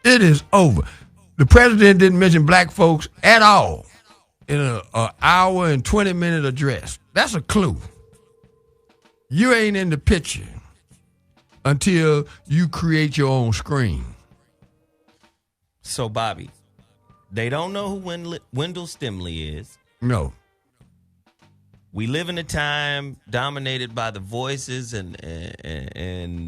It is over. The president didn't mention black folks at all in an hour and 20-minute address. That's a clue. You ain't in the picture until you create your own screen. So, Bobby, they don't know who Wendell Stimley is. No. We live in a time dominated by the voices and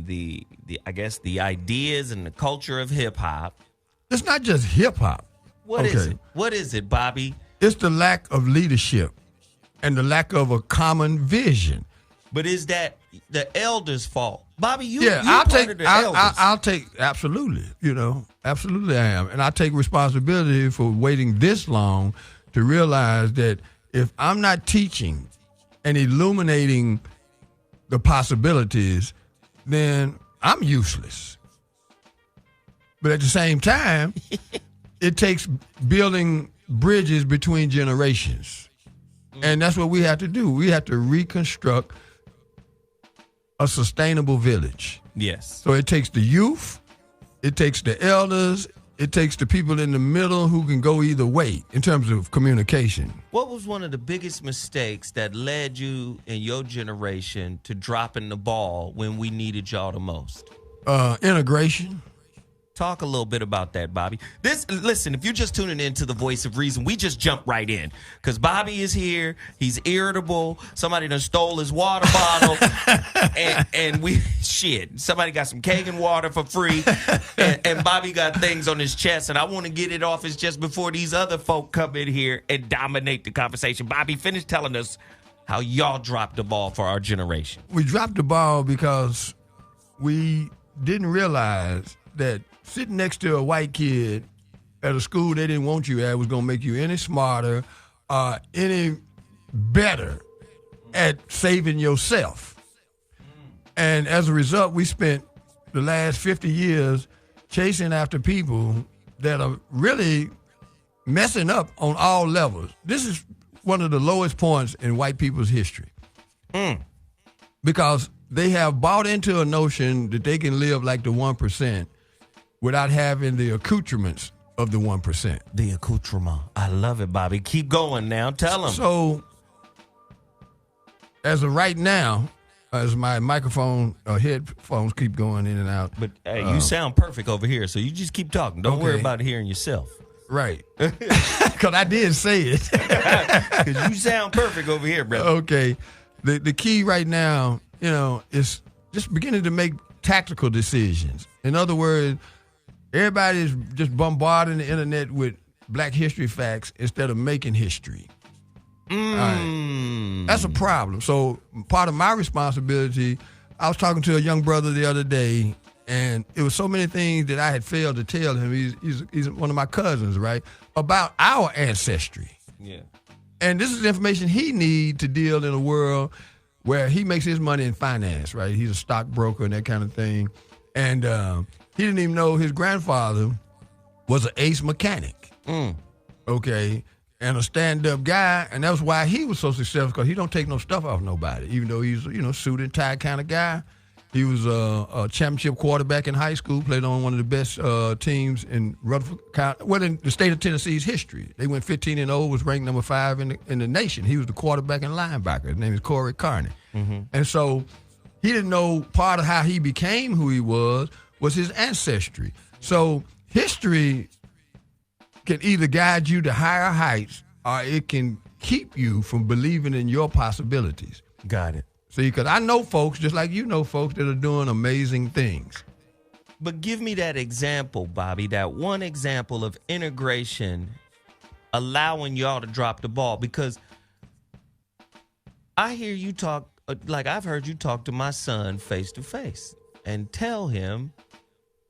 the I guess the ideas and the culture of hip hop. It's not just hip hop. What is it? What is it, Bobby? It's the lack of leadership and the lack of a common vision. But is that the elders' fault? Bobby, I'll take, absolutely, absolutely I am. And I take responsibility for waiting this long to realize that if I'm not teaching and illuminating the possibilities, then I'm useless. But at the same time, it takes building bridges between generations. And that's what we have to do. We have to reconstruct a sustainable village. Yes. So it takes the youth, it takes the elders, it takes the people in the middle who can go either way in terms of communication. What was one of the biggest mistakes that led you and your generation to dropping the ball when we needed y'all the most? Integration. Talk a little bit about that, Bobby. Listen, if you're just tuning in to the Voice of Reason, we just jump right in. Because Bobby is here. He's irritable. Somebody done stole his water bottle. and somebody got some Kangen water for free. And Bobby got things on his chest. And I want to get it off his chest before these other folk come in here and dominate the conversation. Bobby, finish telling us how y'all dropped the ball for our generation. We dropped the ball because we didn't realize that sitting next to a white kid at a school they didn't want you at was going to make you any smarter, any better at saving yourself. And as a result, we spent the last 50 years chasing after people that are really messing up on all levels. This is one of the lowest points in white people's history. Because they have bought into a notion that they can live like the 1%. Without having the accoutrements of the 1%. The accoutrement. I love it, Bobby. Keep going now. Tell them. So, as of right now, as my microphone headphones keep going in and out. But hey, you sound perfect over here, so you just keep talking. Don't worry about hearing yourself. Right. Because I did say it. Because you sound perfect over here, brother. Okay. The key right now, is just beginning to make tactical decisions. In other words, everybody's just bombarding the internet with Black history facts instead of making history. Right. That's a problem. So part of my responsibility, I was talking to a young brother the other day, and it was so many things that I had failed to tell him. He's one of my cousins, right, about our ancestry. Yeah. And this is information he needs to deal in a world where he makes his money in finance, right? He's a stockbroker and that kind of thing. And he didn't even know his grandfather was an ace mechanic, okay, and a stand-up guy. And that was why he was so successful, because he don't take no stuff off nobody, even though he's, suit and tie kind of guy. He was a championship quarterback in high school, played on one of the best teams in Rutherford County, in the state of Tennessee's history. They went 15-0, was ranked number 5 in the nation. He was the quarterback and linebacker. His name is Corey Carney. Mm-hmm. And so he didn't know part of how he became who he was his ancestry. So history can either guide you to higher heights or it can keep you from believing in your possibilities. Got it. See, because I know folks, just like you know folks, that are doing amazing things. But give me that example, Bobby, that one example of integration allowing y'all to drop the ball. Because I hear you talk, like I've heard you talk to my son face to face and tell him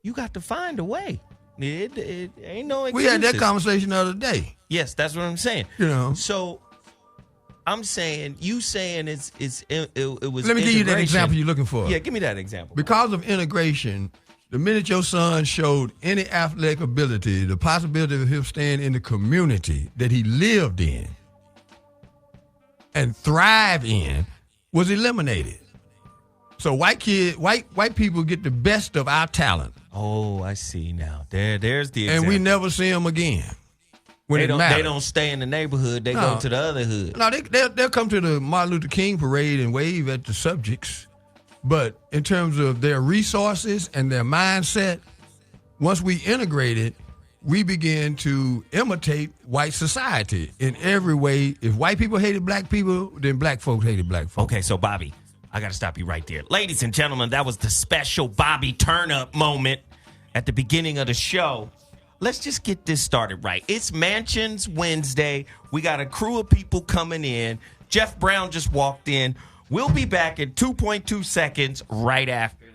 you got to find a way. It ain't no excuses. We had that conversation the other day. Yes, that's what I'm saying. So I'm saying, you saying it was. Let me give you that example you're looking for. Yeah, give me that example. Because of integration, the minute your son showed any athletic ability, the possibility of him staying in the community that he lived in and thrive in was eliminated. So white people get the best of our talent Oh, I see now. There's the And example. we never see them again. When it matters. They don't stay in the neighborhood. They go to the other hood. No, they'll come to the Martin Luther King parade and wave at the subjects. But in terms of their resources and their mindset, once we integrate it, we begin to imitate white society in every way. If white people hated black people, then black folks hated black folks. Okay, so Bobby, I got to stop you right there. Ladies and gentlemen, that was the special Bobby turn-up moment at the beginning of the show. Let's just get this started right. It's Mansions Wednesday. We got a crew of people coming in. Geoff Brown just walked in. We'll be back in 2.2 seconds right after this.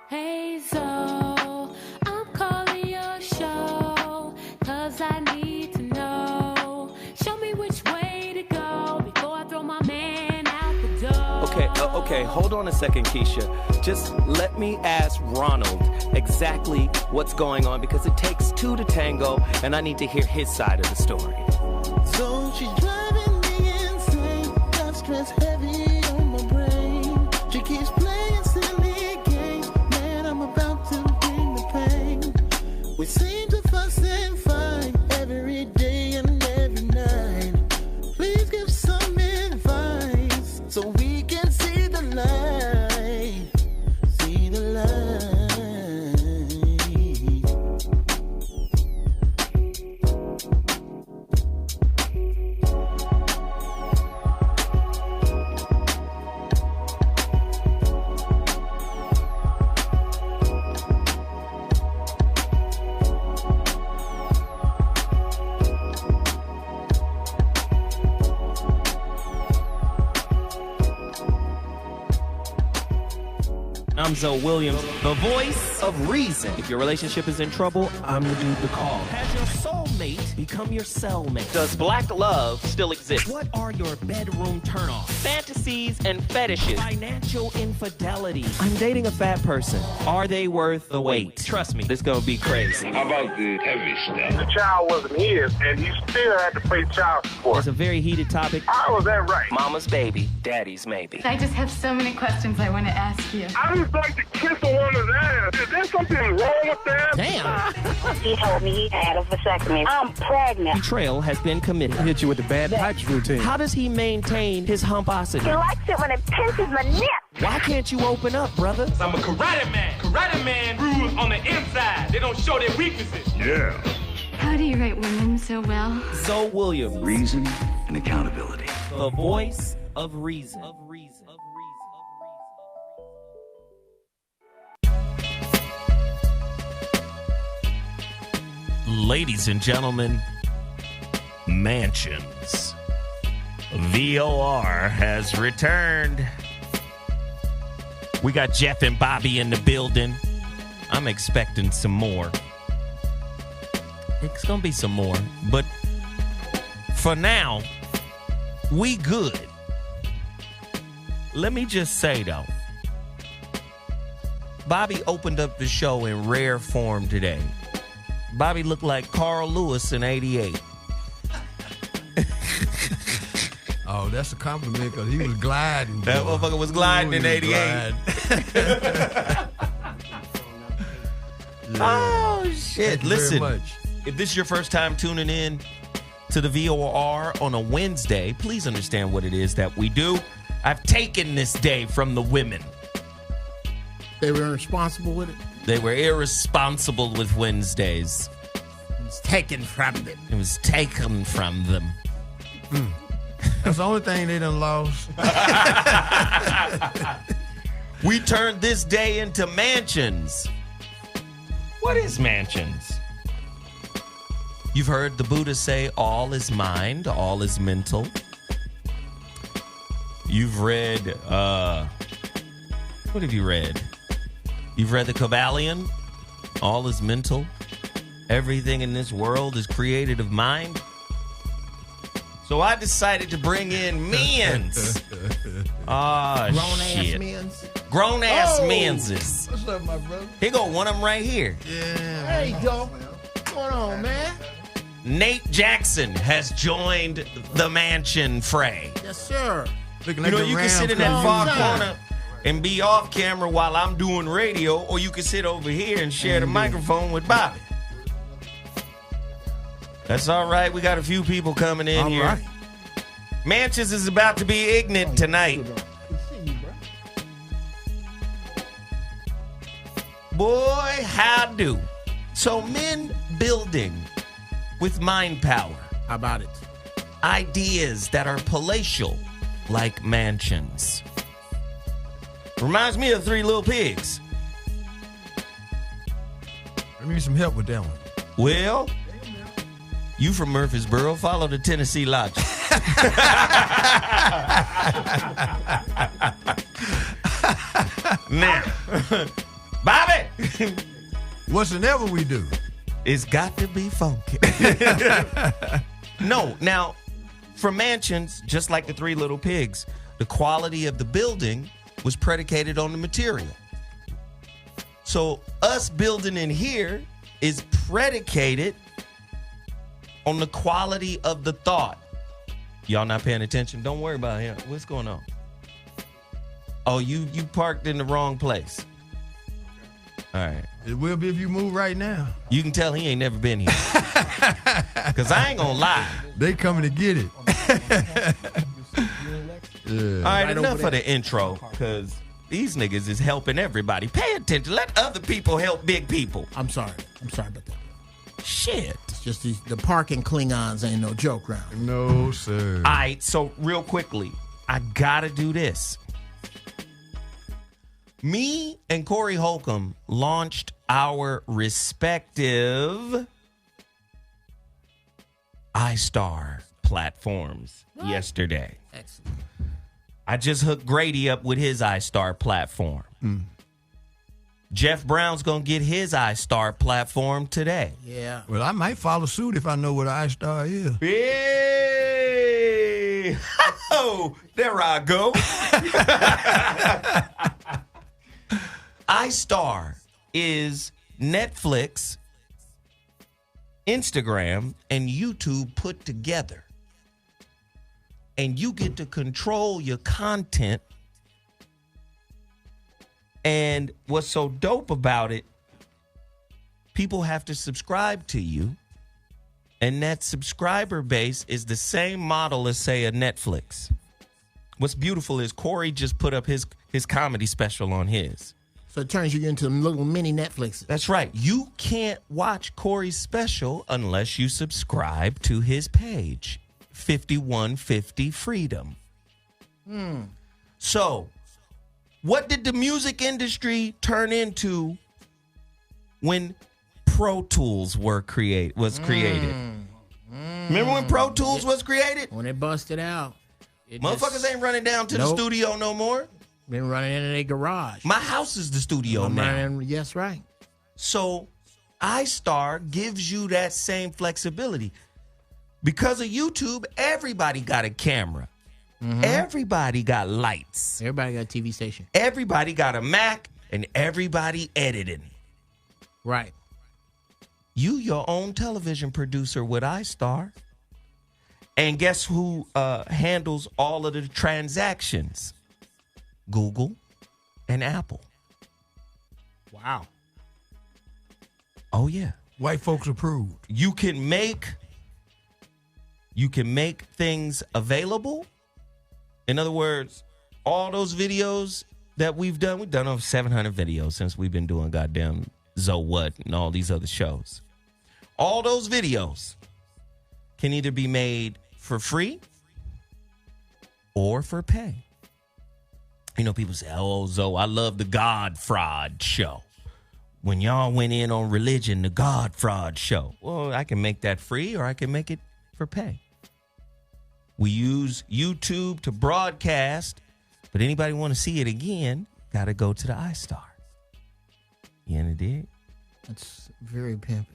Hey, so I'm calling your show 'cause I need to know. Show me which way to go before I throw my man out the door. Okay, hold on a second, Keisha. Just let me ask Ronald exactly what's going on, because it takes two to tango, and I need to hear his side of the story. So she's driving me insane. Got stress heavy on my brain. She keeps playing silly games. Man, I'm about to bring the pain. We seem to fuss and fight every day and every night. Please give some advice so we can see the light. See the light. I'm Zoe Williams, the voice of reason. If your relationship is in trouble, I'm the dude to call. Has your soulmate become your cellmate? Does black love still exist? What are your bedroom turnoffs? Fantasies and fetishes. Financial infidelity. I'm dating a fat person. Are they worth the wait? Trust me, this gonna be crazy. How about the heavy stuff? The child wasn't his, and he still had to pay child support. It's a very heated topic. How was that right? Mama's baby, daddy's maybe. I just have so many questions I want to ask you. I just like to kiss a woman's ass. Is there something wrong with that? Damn. He told me he had a vasectomy. I'm pregnant. Betrayal has been committed. Hit you with the bad pipes routine. How does he maintain his humposity? He likes it when it pinches my nip. Why can't you open up, brother? I'm a karate man. Karate man rules on the inside. They don't show their weaknesses. Yeah. How do you write women so well? Zoe Williams, Reason and accountability. the voice of reason. Ladies and gentlemen, Mansions. VOR has returned. We got Geoff and Bobby in the building. I'm expecting some more. It's going to be some more. But for now, we good. Let me just say, though, Bobby opened up the show in rare form today. Bobby looked like Carl Lewis in 88. Oh, that's a compliment because he was gliding. That boy. motherfucker was gliding in 88. Yeah. Oh, shit. Thank you Listen, very much. if this is your first time tuning in to the VOR on a Wednesday, please understand what it is that we do. I've taken this day from the women. They were irresponsible with it. They were irresponsible with Wednesdays. It was taken from them. It was taken from them. That's the only thing they done lost. We turned this day into Mansions. What is Mansions? You've heard the Buddha say, all is mind, all is mental. You've read, what have you read? You've read the Kabbalion, all is mental. Everything in this world is created of mind. So I decided to bring in men's. Grown-ass men's. Grown-ass men's. What's up, my brother? Here go one of them right here. Yeah. There you go. What's going on, man? Nate Jackson has joined the mansion fray. Yes, sir. Looking You like know, the you can Rams sit in that come far Long time. corner and be off camera while I'm doing radio, or you can sit over here and share the microphone with Bobby. That's all right. We got a few people coming in here. Right. Manches is about to be ignorant tonight. Boy, how do. So men building with mind power. How about it? Ideas that are palatial like mansions. Reminds me of Three Little Pigs. I need some help with that one. Well, you from Murfreesboro, follow the Tennessee logic. Now, Bobby, Whatsoever we do, it's got to be funky. No, now, for mansions, just like the Three Little Pigs, the quality of the building was predicated on the material. So us building in here is predicated on the quality of the thought. Y'all not paying attention? Don't worry about him. What's going on? Oh, you parked in the wrong place. All right. it will be if you move right now. You can tell he ain't never been here. Because I ain't going to lie. They coming to get it. All right, enough of the intro, because these niggas is helping everybody. Pay attention. Let other people help big people. I'm sorry about that. Shit. It's just the parking Klingons ain't no joke round. No, sir. All right, so real quickly, I got to do this. Me and Corey Holcomb launched our respective iStar platforms yesterday. Excellent. I just hooked Grady up with his iStar platform. Jeff Brown's going to get his iStar platform today. Yeah. Well, I might follow suit if I know what an iStar is. Hey! Oh, there I go. iStar is Netflix, Instagram, and YouTube put together. And you get to control your content. And what's so dope about it, people have to subscribe to you. And that subscriber base is the same model as, say, a Netflix. What's beautiful is Corey just put up his comedy special on his. So it turns you into little mini Netflixes. That's right. You can't watch Corey's special unless you subscribe to his page, 5150 Freedom. So, what did the music industry turn into when Pro Tools was created? Remember when Pro Tools was created? When it busted out. Motherfuckers ain't running down to the studio no more. Been running in their garage. My house is the studio now. Yes, right. So iStar gives you that same flexibility. Because of YouTube, everybody got a camera. Everybody got lights. Everybody got a TV station. Everybody got a Mac, and everybody editing. Right. You your own television producer with iStar. And guess who handles all of the transactions? Google and Apple. Wow. Oh, yeah. White folks approved. You can make things available. In other words, all those videos that we've done over 700 videos since we've been doing goddamn So What and all these other shows. All those videos can either be made for free or for pay. You know, people say, oh, Zoe, I love the God Fraud show. When y'all went in on religion, the God Fraud show. Well, I can make that free or I can make it for pay. We use YouTube to broadcast, but anybody want to see it again, got to go to the iStar. You know, dig? That's very pimpish.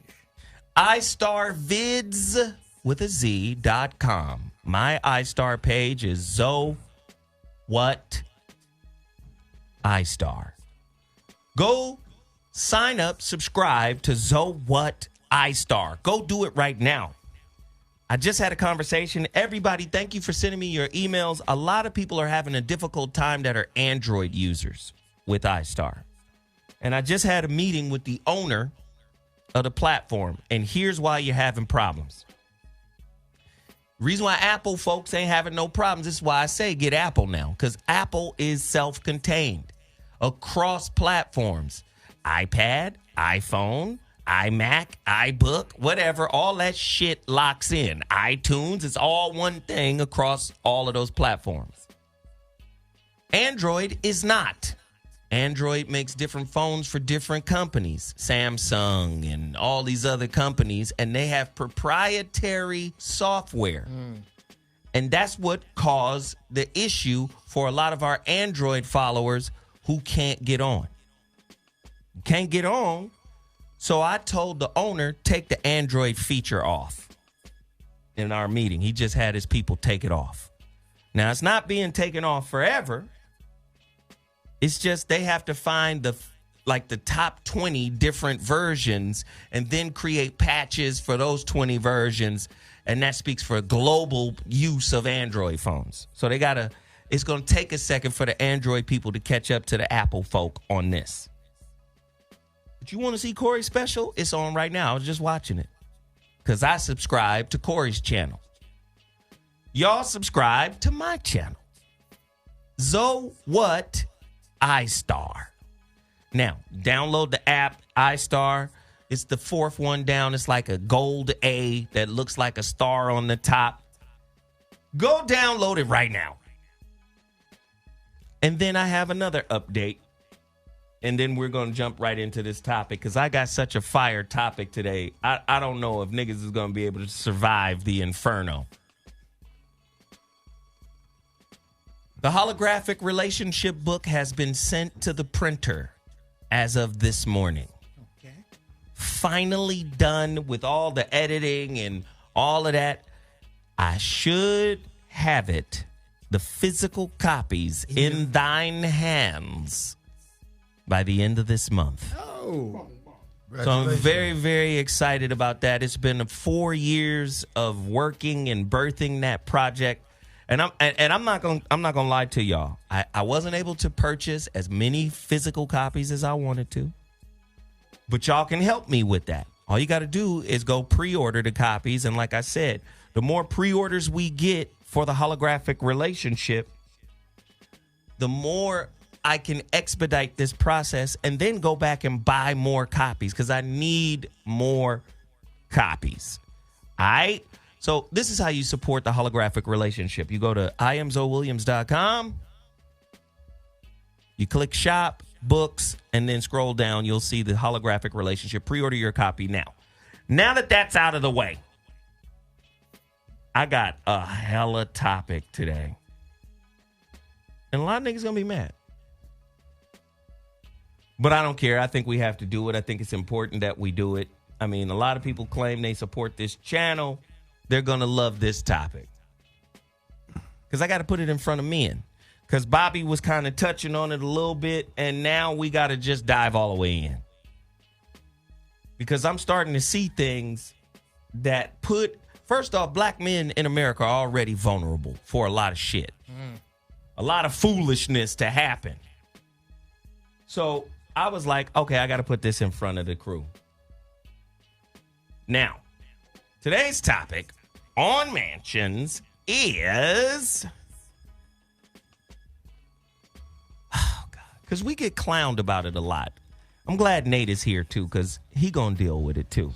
iStarvids with a Z.com. My iStar page is Zoe What iStar. Go sign up, subscribe to Zoe What iStar. Go do it right now. I just had a conversation. Everybody, thank you for sending me your emails. A lot of people are having a difficult time that are Android users with iStar. And I just had a meeting with the owner of the platform, and here's why you're having problems. Reason why Apple folks ain't having no problems, this is why I say get Apple now, because Apple is self-contained across platforms. iPad, iPhone, iMac, iBook, whatever, all that shit locks in. iTunes, it's all one thing across all of those platforms. Android is not. Android makes different phones for different companies, Samsung and all these other companies, and they have proprietary software. And that's what caused the issue for a lot of our Android followers who can't get on. Can't get on, so I told the owner, take the Android feature off in our meeting. He just had his people take it off. Now, it's not being taken off forever. It's just they have to find the top 20 different versions and then create patches for those 20 versions. And that speaks for global use of Android phones. So it's going to take a second for the Android people to catch up to the Apple folk on this. But you want to see Corey's special? It's on right now. I was just watching it because I subscribe to Corey's channel. Y'all subscribe to my channel. So what? iStar. Now, download the app, iStar. It's the fourth one down. It's like a gold A that looks like a star on the top. Go download it right now. And then I have another update. And then we're going to jump right into this topic because I got such a fire topic today. I don't know if niggas is going to be able to survive the inferno. The holographic relationship book has been sent to the printer as of this morning. Okay. Finally done with all the editing and all of that. I should have it, the physical copies, in thine hands by the end of this month. Oh. So I'm very, very excited about that. It's been 4 years of working and birthing that project. And I'm not gonna lie to y'all. I wasn't able to purchase as many physical copies as I wanted to, but y'all can help me with that. All you got to do is go pre-order the copies, and like I said, the more pre-orders we get for the holographic relationship, the more I can expedite this process and then go back and buy more copies because I need more copies. All right. So this is how you support the holographic relationship. You go to IamZoeWilliams.com. You click shop, books, and then scroll down. You'll see the holographic relationship. Pre-order your copy now. Now that that's out of the way, I got a hella topic today. And a lot of niggas going to be mad. But I don't care. I think we have to do it. I think it's important that we do it. I mean, a lot of people claim they support this channel. They're going to love this topic. Because I got to put it in front of men. Because Bobby was kind of touching on it a little bit, and now we got to just dive all the way in. Because I'm starting to see things that first off, black men in America are already vulnerable for a lot of shit. A lot of foolishness to happen. So I was like, okay, I got to put this in front of the crew. Now, today's topic on mansions is, oh God, because we get clowned about it a lot. I'm glad Nate is here too, because he gonna deal with it too.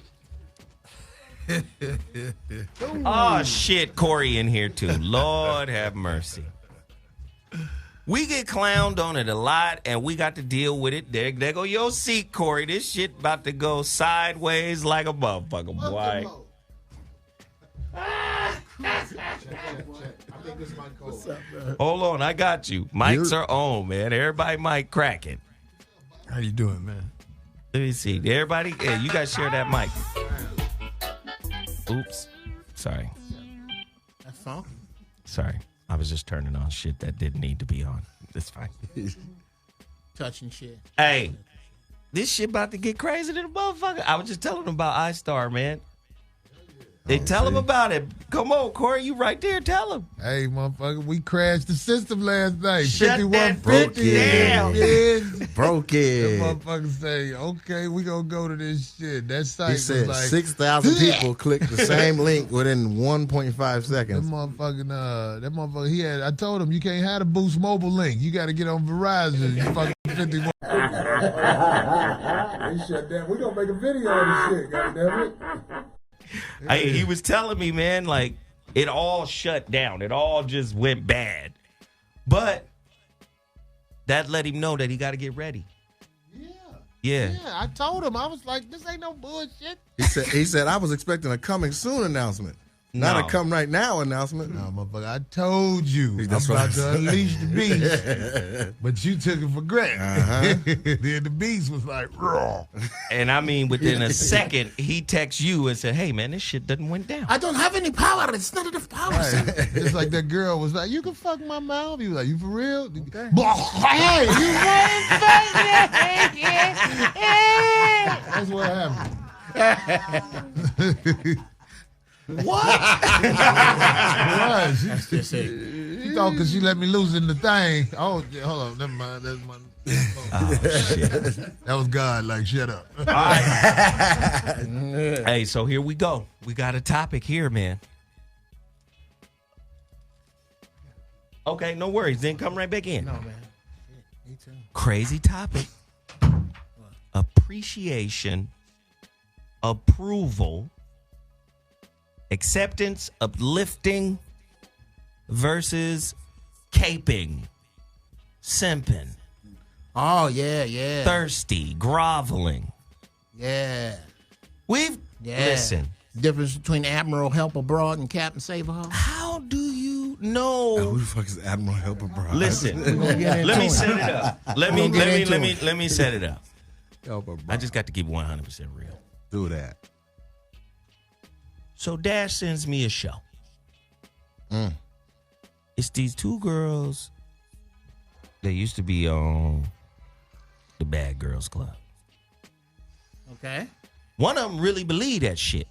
Oh shit, Corey in here too. Lord have mercy. We get clowned on it a lot, and we got to deal with it. There go your seat, Corey. This shit about to go sideways like a motherfucker, boy. Hold on, I got you. Mics are on, man. Everybody mic cracking. How you doing, man? Let me see. Everybody, hey, you guys share that mic. Oops. Sorry. That's fine. Sorry. I was just turning on shit that didn't need to be on. It's fine. Touching shit. Hey, this shit about to get crazy to the motherfucker. I was just telling them about iStar, man. Hey, tell him about it. Come on, Corey, you right there. Tell him. Hey, motherfucker, we crashed the system last night. Shut 5150 that down. Broke The it. motherfucker say, okay, we gonna go to this shit. That site He said was like 6,000 people clicked the same link within 1.5 That seconds. motherfucker, he had. I told him you can't have the Boost mobile link. You got to get on Verizon. You fucking 51. They shut down. We gonna make a video of this shit. Goddamn it. He was telling me, man, like it all shut down. It all just went bad. But that let him know that he got to get ready. Yeah. Yeah, I told him. I was like, this ain't no bullshit. He said I was expecting a coming soon announcement. Not No. a come right now announcement. No, motherfucker, I told you. That's I'm what about I to said. unleash the beast. But you took it for granted. Then the beast was like, raw. And I mean, within a second, he texts you and said, hey, man, this shit doesn't went down. I don't have any power. It's not enough power. son. It's like that girl was like, you can fuck my mouth. He was like, you for real? Okay. Hey, you That's what happened. What? She thought because she let me loose in the thing. Oh, yeah, hold on. Never mind. That's my. Oh, shit. That was God. Like, shut up. All right. Hey, so here we go. We got a topic here, man. Okay, no worries. Then come right back in. No, man. Me too. Crazy topic. Appreciation, approval, acceptance, uplifting versus caping, simping, Oh, yeah. thirsty, groveling. Yeah. We've listen. Difference between Admiral Help Abroad and Captain Save a Hoe? How do you know? Who the fuck is Admiral Helper, bro? Listen, get let me into set it. it up. Let We're me gonna get into it. let me set it up. Helper, bro. I just got to keep 100% real. Do that. So Dash sends me a show. It's these two girls. They used to be on the Bad Girls Club. Okay. One of them really believed that shit.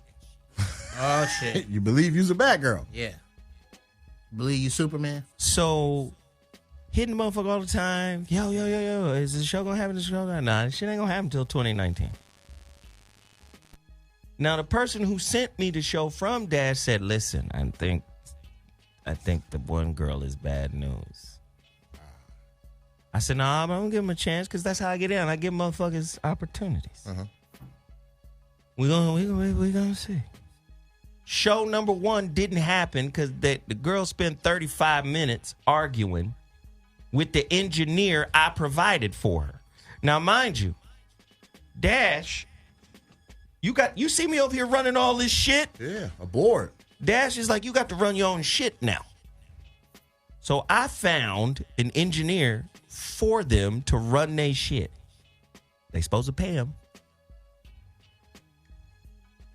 Oh, shit. You believe you's a bad girl. Yeah. Believe you Superman? So hitting the motherfucker all the time. Yo. Is this show gonna happen? This show gonna Nah, this shit ain't gonna happen until 2019. Now the person who sent me the show from Dash said, listen, I think the one girl is bad news. I said, nah, I'm gonna give him a chance because that's how I get in. I give motherfuckers opportunities. We're gonna see. Show number one didn't happen because the girl spent 35 minutes arguing with the engineer I provided for her. Now, mind you, Dash, you see me over here running all this shit? Yeah, aboard. Dash is like, you got to run your own shit now. So I found an engineer for them to run their shit. They supposed to pay him.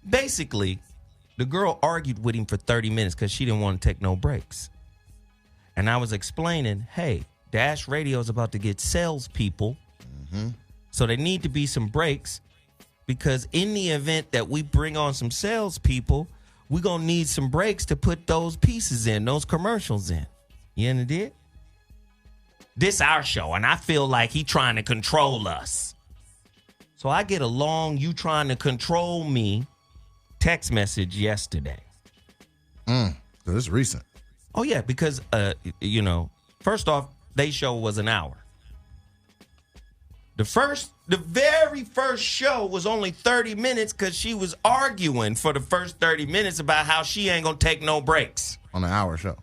Basically, the girl argued with him for 30 minutes because she didn't want to take no breaks. And I was explaining, hey, Dash Radio is about to get salespeople. So there need to be some breaks because in the event that we bring on some salespeople, we're going to need some breaks to put those pieces in, those commercials in. You understand? This our show, and I feel like he trying to control us. So I get a long, you trying to control me text message yesterday. So this is recent. Oh, yeah, because, first off, they show was an hour. The very first show was only 30 minutes because she was arguing for the first 30 minutes about how she ain't going to take no breaks. On an hour show.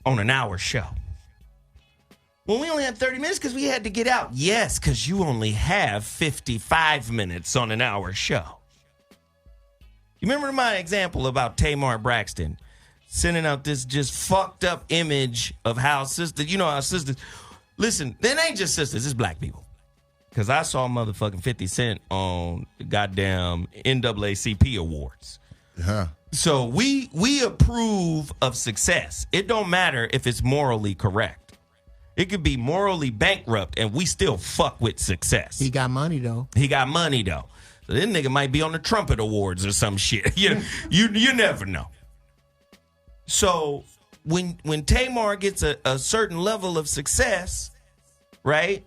On an hour show. Well, we only had 30 minutes because we had to get out. Yes, because you only have 55 minutes on an hour show. You remember my example about Tamar Braxton sending out this just fucked up image of how sisters, how sisters, listen, it ain't just sisters, it's black people. Because I saw motherfucking 50 Cent on the goddamn NAACP awards. Yeah. So we approve of success. It don't matter if it's morally correct. It could be morally bankrupt and we still fuck with success. He got money, though. So this nigga might be on the Trumpet Awards or some shit. You never know. So when Tamar gets a certain level of success, right?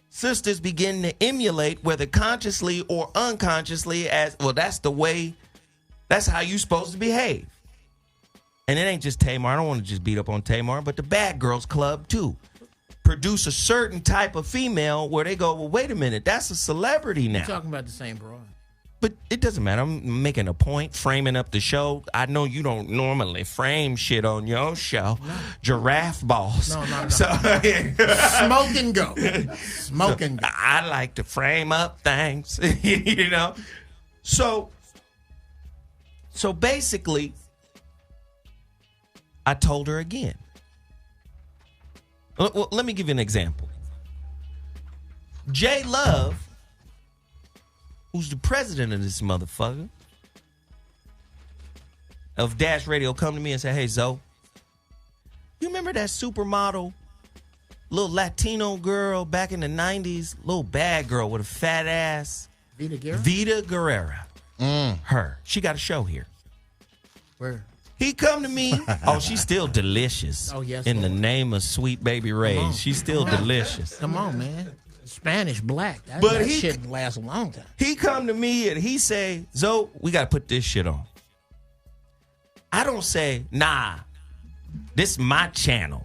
Sisters begin to emulate, whether consciously or unconsciously, as well. That's how you supposed to behave. And it ain't just Tamar. I don't want to just beat up on Tamar, but the Bad Girls Club too produce a certain type of female where they go, well, wait a minute, that's a celebrity now. You're talking about the same broad. But it doesn't matter. I'm making a point, framing up the show. I know you don't normally frame shit on your show. No. Giraffe Boss. No. So, Smoke and go. Smoke and go. I like to frame up things, you know. So basically, I told her again. Well, let me give you an example. J Love, who's the president of this motherfucker, of Dash Radio, come to me and say, hey, Zoe, you remember that supermodel, little Latino girl back in the 90s? Little bad girl with a fat ass. Vita Guerrera. Her. She got a show here. Where? He come to me. Oh, she's still delicious. Oh, yes. In the name of Sweet Baby Ray's. She's still delicious. Come on, man. Spanish black. That shit lasts a long time. He come to me and he say, Zoe, we got to put this shit on. I don't say, nah, this is my channel.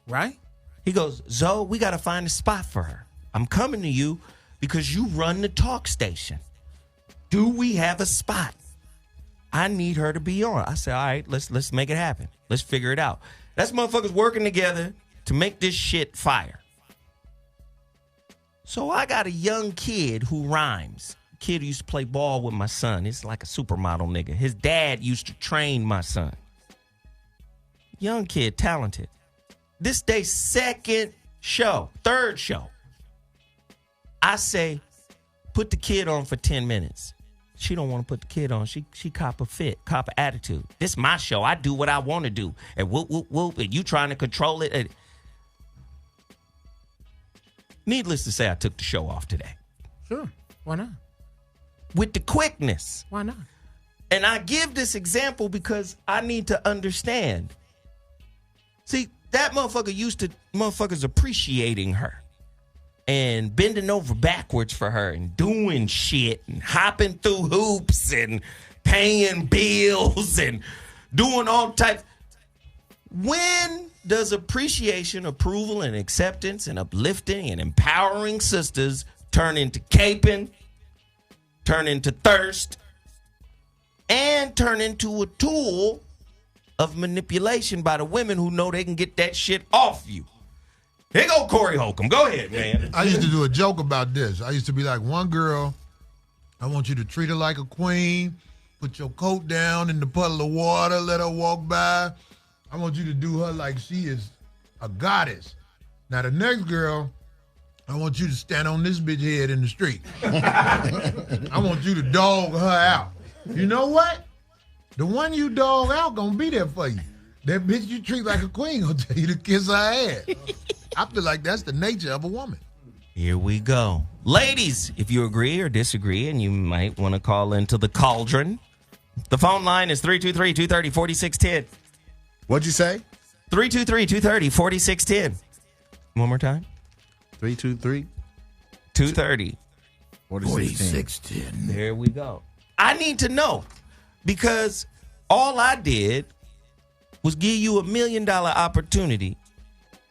Right? He goes, Zoe, we got to find a spot for her. I'm coming to you because you run the talk station. Do we have a spot? I need her to be on. I said, all right, let's make it happen. Let's figure it out. That's motherfuckers working together to make this shit fire. So I got a young kid who rhymes. Kid who used to play ball with my son. It's like a supermodel nigga. His dad used to train my son. Young kid, talented. This day, third show. I say, put the kid on for 10 minutes. She don't want to put the kid on. She cop a fit, cop a attitude. This is my show. I do what I want to do. And whoop, whoop, whoop. And you trying to control it. Needless to say, I took the show off today. Sure. Why not? With the quickness. Why not? And I give this example because I need to understand. See, that motherfucker used to motherfuckers appreciating her. And bending over backwards for her and doing shit and hopping through hoops and paying bills and doing all types. When does appreciation, approval, and acceptance and uplifting and empowering sisters turn into caping, turn into thirst, and turn into a tool of manipulation by the women who know they can get that shit off you? Here go Corey Holcomb. Go ahead, man. I used to do a joke about this. I used to be like, one girl, I want you to treat her like a queen, put your coat down in the puddle of water, let her walk by. I want you to do her like she is a goddess. Now, the next girl, I want you to stand on this bitch head in the street. I want you to dog her out. You know what? The one you dog out gonna be there for you. That bitch you treat like a queen gonna tell you to kiss her ass. I feel like that's the nature of a woman. Here we go. Ladies, if you agree or disagree, and you might want to call into the cauldron, the phone line is 323-230-4610. What'd you say? 323-230-4610. One more time. 323-230. 4610. There we go. I need to know, because all I did was give you $1 million opportunity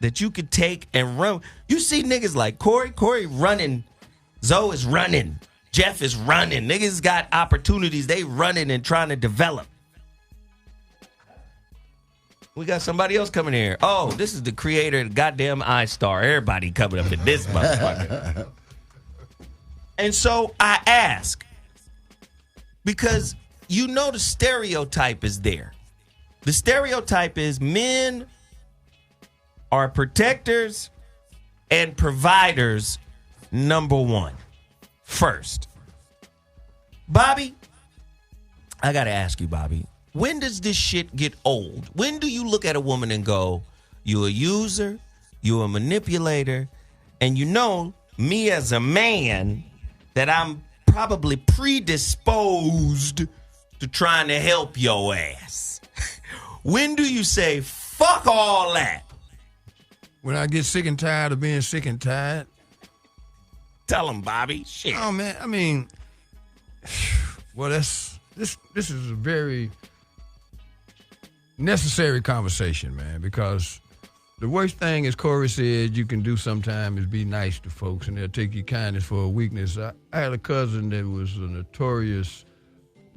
that you could take and run. You see niggas like Corey running, Zoe is running, Geoff is running. Niggas got opportunities, they running and trying to develop. We got somebody else coming here. Oh, this is the creator of the goddamn iStar. Everybody coming up in this motherfucker. And so I ask, because you know the stereotype is there. The stereotype is men are protectors and providers, number one. First. Bobby, I got to ask you, Bobby, when does this shit get old? When do you look at a woman and go, you a user, you a manipulator, and you know me as a man that I'm probably predisposed to trying to help your ass. When do you say, fuck all that? When I get sick and tired of being sick and tired. Tell him, Bobby. Shit. Oh, man, I mean, well, this is a very necessary conversation, man, because the worst thing, as Corey said, you can do sometimes is be nice to folks, and they'll take your kindness for a weakness. I had a cousin that was a notorious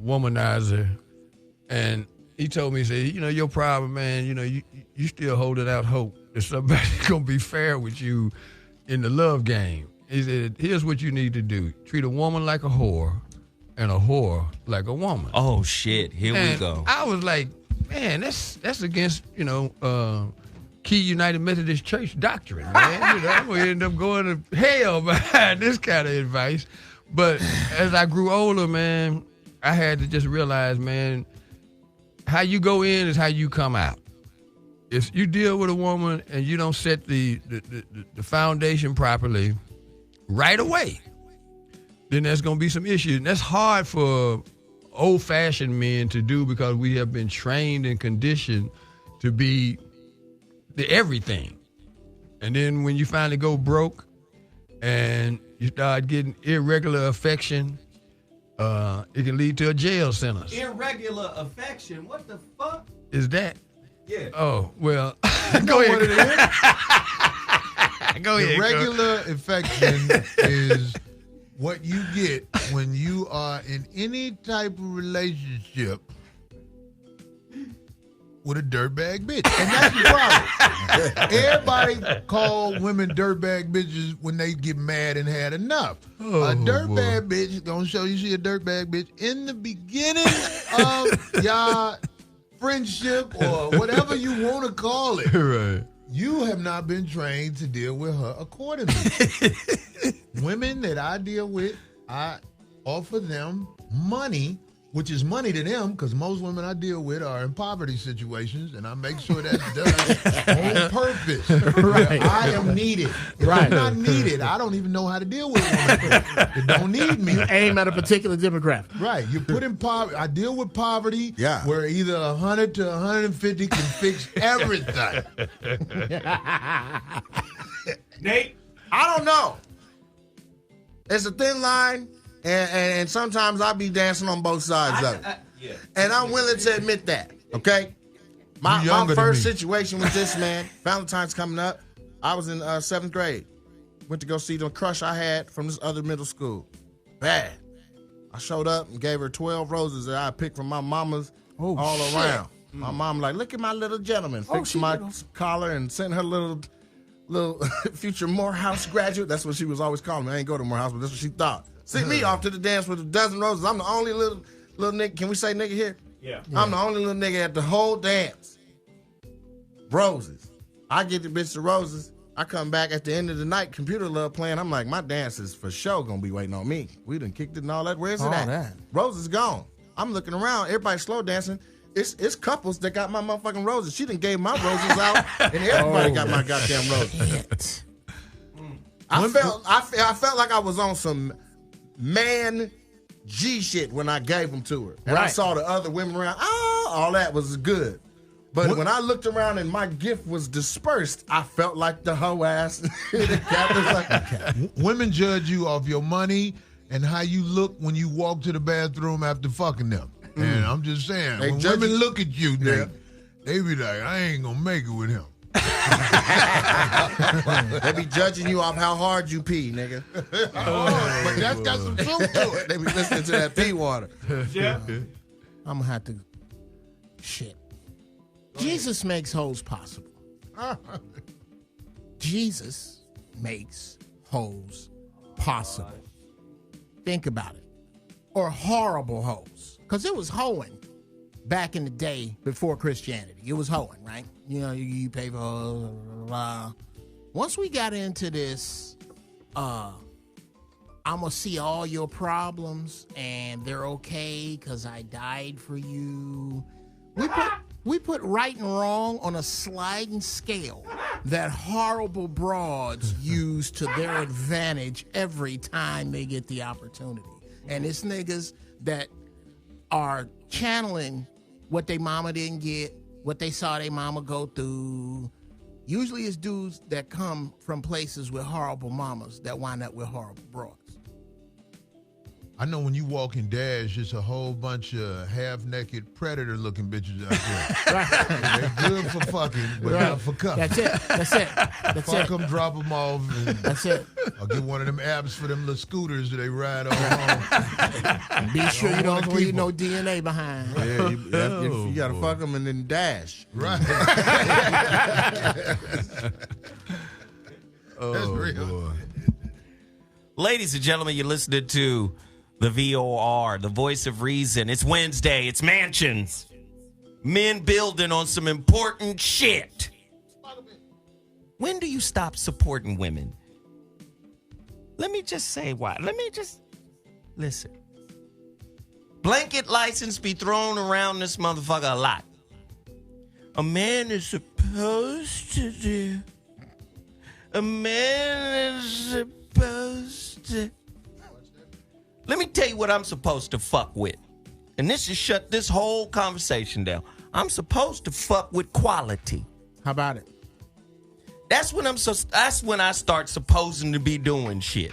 womanizer, and he told me, he said, you know, your problem, man, you know, you still holding out hope that somebody's going to be fair with you in the love game. He said, here's what you need to do. Treat a woman like a whore and a whore like a woman. Oh, shit. Here we go. I was like, man, that's against, you know, Key United Methodist Church doctrine, man. You know, I'm going to end up going to hell behind this kind of advice. But as I grew older, man, I had to just realize, man, how you go in is how you come out. If you deal with a woman and you don't set the foundation properly right away, then there's going to be some issues. And that's hard for old-fashioned men to do because we have been trained and conditioned to be the everything. And then when you finally go broke and you start getting irregular affection, it can lead to a jail sentence. Irregular affection? What the fuck? Is that? Yeah. Oh, well, Go ahead. What it is? Go ahead. Irregular affection is what you get when you are in any type of relationship with a dirtbag bitch. And that's the problem. Everybody call women dirtbag bitches when they get mad and had enough. A dirtbag bitch is going to show you she a dirtbag bitch in the beginning of y'all friendship or whatever you want to call it. Right. You have not been trained to deal with her accordingly. Women that I deal with, I offer them money, which is money to them because most women I deal with are in poverty situations, and I make sure that's done on purpose. Right. I am needed. If I'm not needed, I don't even know how to deal with women that don't need me. You aim at a particular demographic. Right. You put in poverty. I deal with poverty where either 100 to 150 can fix everything. Nate? I don't know. It's a thin line, and sometimes I be dancing on both sides of it. And I'm willing to admit that, okay? My first situation with this man, Valentine's coming up, I was in 7th grade. Went to go see the crush I had from this other middle school. Bad. I showed up and gave her 12 roses that I picked from my mama's all around. My mom like, look at my little gentleman. Fixed my collar and sent her little future Morehouse graduate. That's what she was always calling me. I ain't go to Morehouse, but that's what she thought. Sent me off to the dance with a dozen roses. I'm the only little nigga. Can we say nigga here? Yeah. I'm the only little nigga at the whole dance. Roses. I get the bitch the roses. I come back at the end of the night, computer love playing. I'm like, my dance is for sure gonna be waiting on me. We done kicked it and all that. Where's it at? That. Roses gone. I'm looking around. Everybody slow dancing. It's couples that got my motherfucking roses. She done gave my roses out, and everybody got my goddamn roses. I felt like I was on some man G shit when I gave them to her. And I saw the other women around. Oh, all that was good. But when I looked around and my gift was dispersed, I felt like the hoe ass. The captain's like, women judge you off your money and how you look when you walk to the bathroom after fucking them. And I'm just saying, when women look at you, Nate, they be like, I ain't gonna make it with him. They be judging you off how hard you pee, nigga. But that's got some truth to it. They be listening to that pee water. Yeah. I'm gonna have to. Shit. Jesus makes hoes possible. Jesus makes hoes possible. Think about it. Or horrible hoes. Because it was hoeing back in the day before Christianity. It was hoeing, right? You know, you pay for hoes, blah, blah, blah. Once we got into this, I'm going to see all your problems and they're okay because I died for you. We put right and wrong on a sliding scale that horrible broads use to their advantage every time they get the opportunity. And it's niggas that are channeling what they mama didn't get, what they saw their mama go through. Usually it's dudes that come from places with horrible mamas that wind up with horrible broads. I know when you walk in Dash, it's a whole bunch of half-naked predator-looking bitches out there. They're good for fucking, but not for cuffing. That's it. Fuck them, drop them off. And That's it. I'll get one of them apps for them little scooters that they ride on home. Be sure you don't leave no DNA behind. Yeah, you got to fuck them and then dash. Right. That's real. Boy. Ladies and gentlemen, you're listening to the VOR, the voice of reason. It's Wednesday. It's mansions. Men building on some important shit. When do you stop supporting women? Let me just say why. Listen. Blanket license be thrown around this motherfucker a lot. A man is supposed to do. A man is supposed to. Let me tell you what I'm supposed to fuck with. And this should shut this whole conversation down. I'm supposed to fuck with quality. How about it? That's when I start supposing to be doing shit.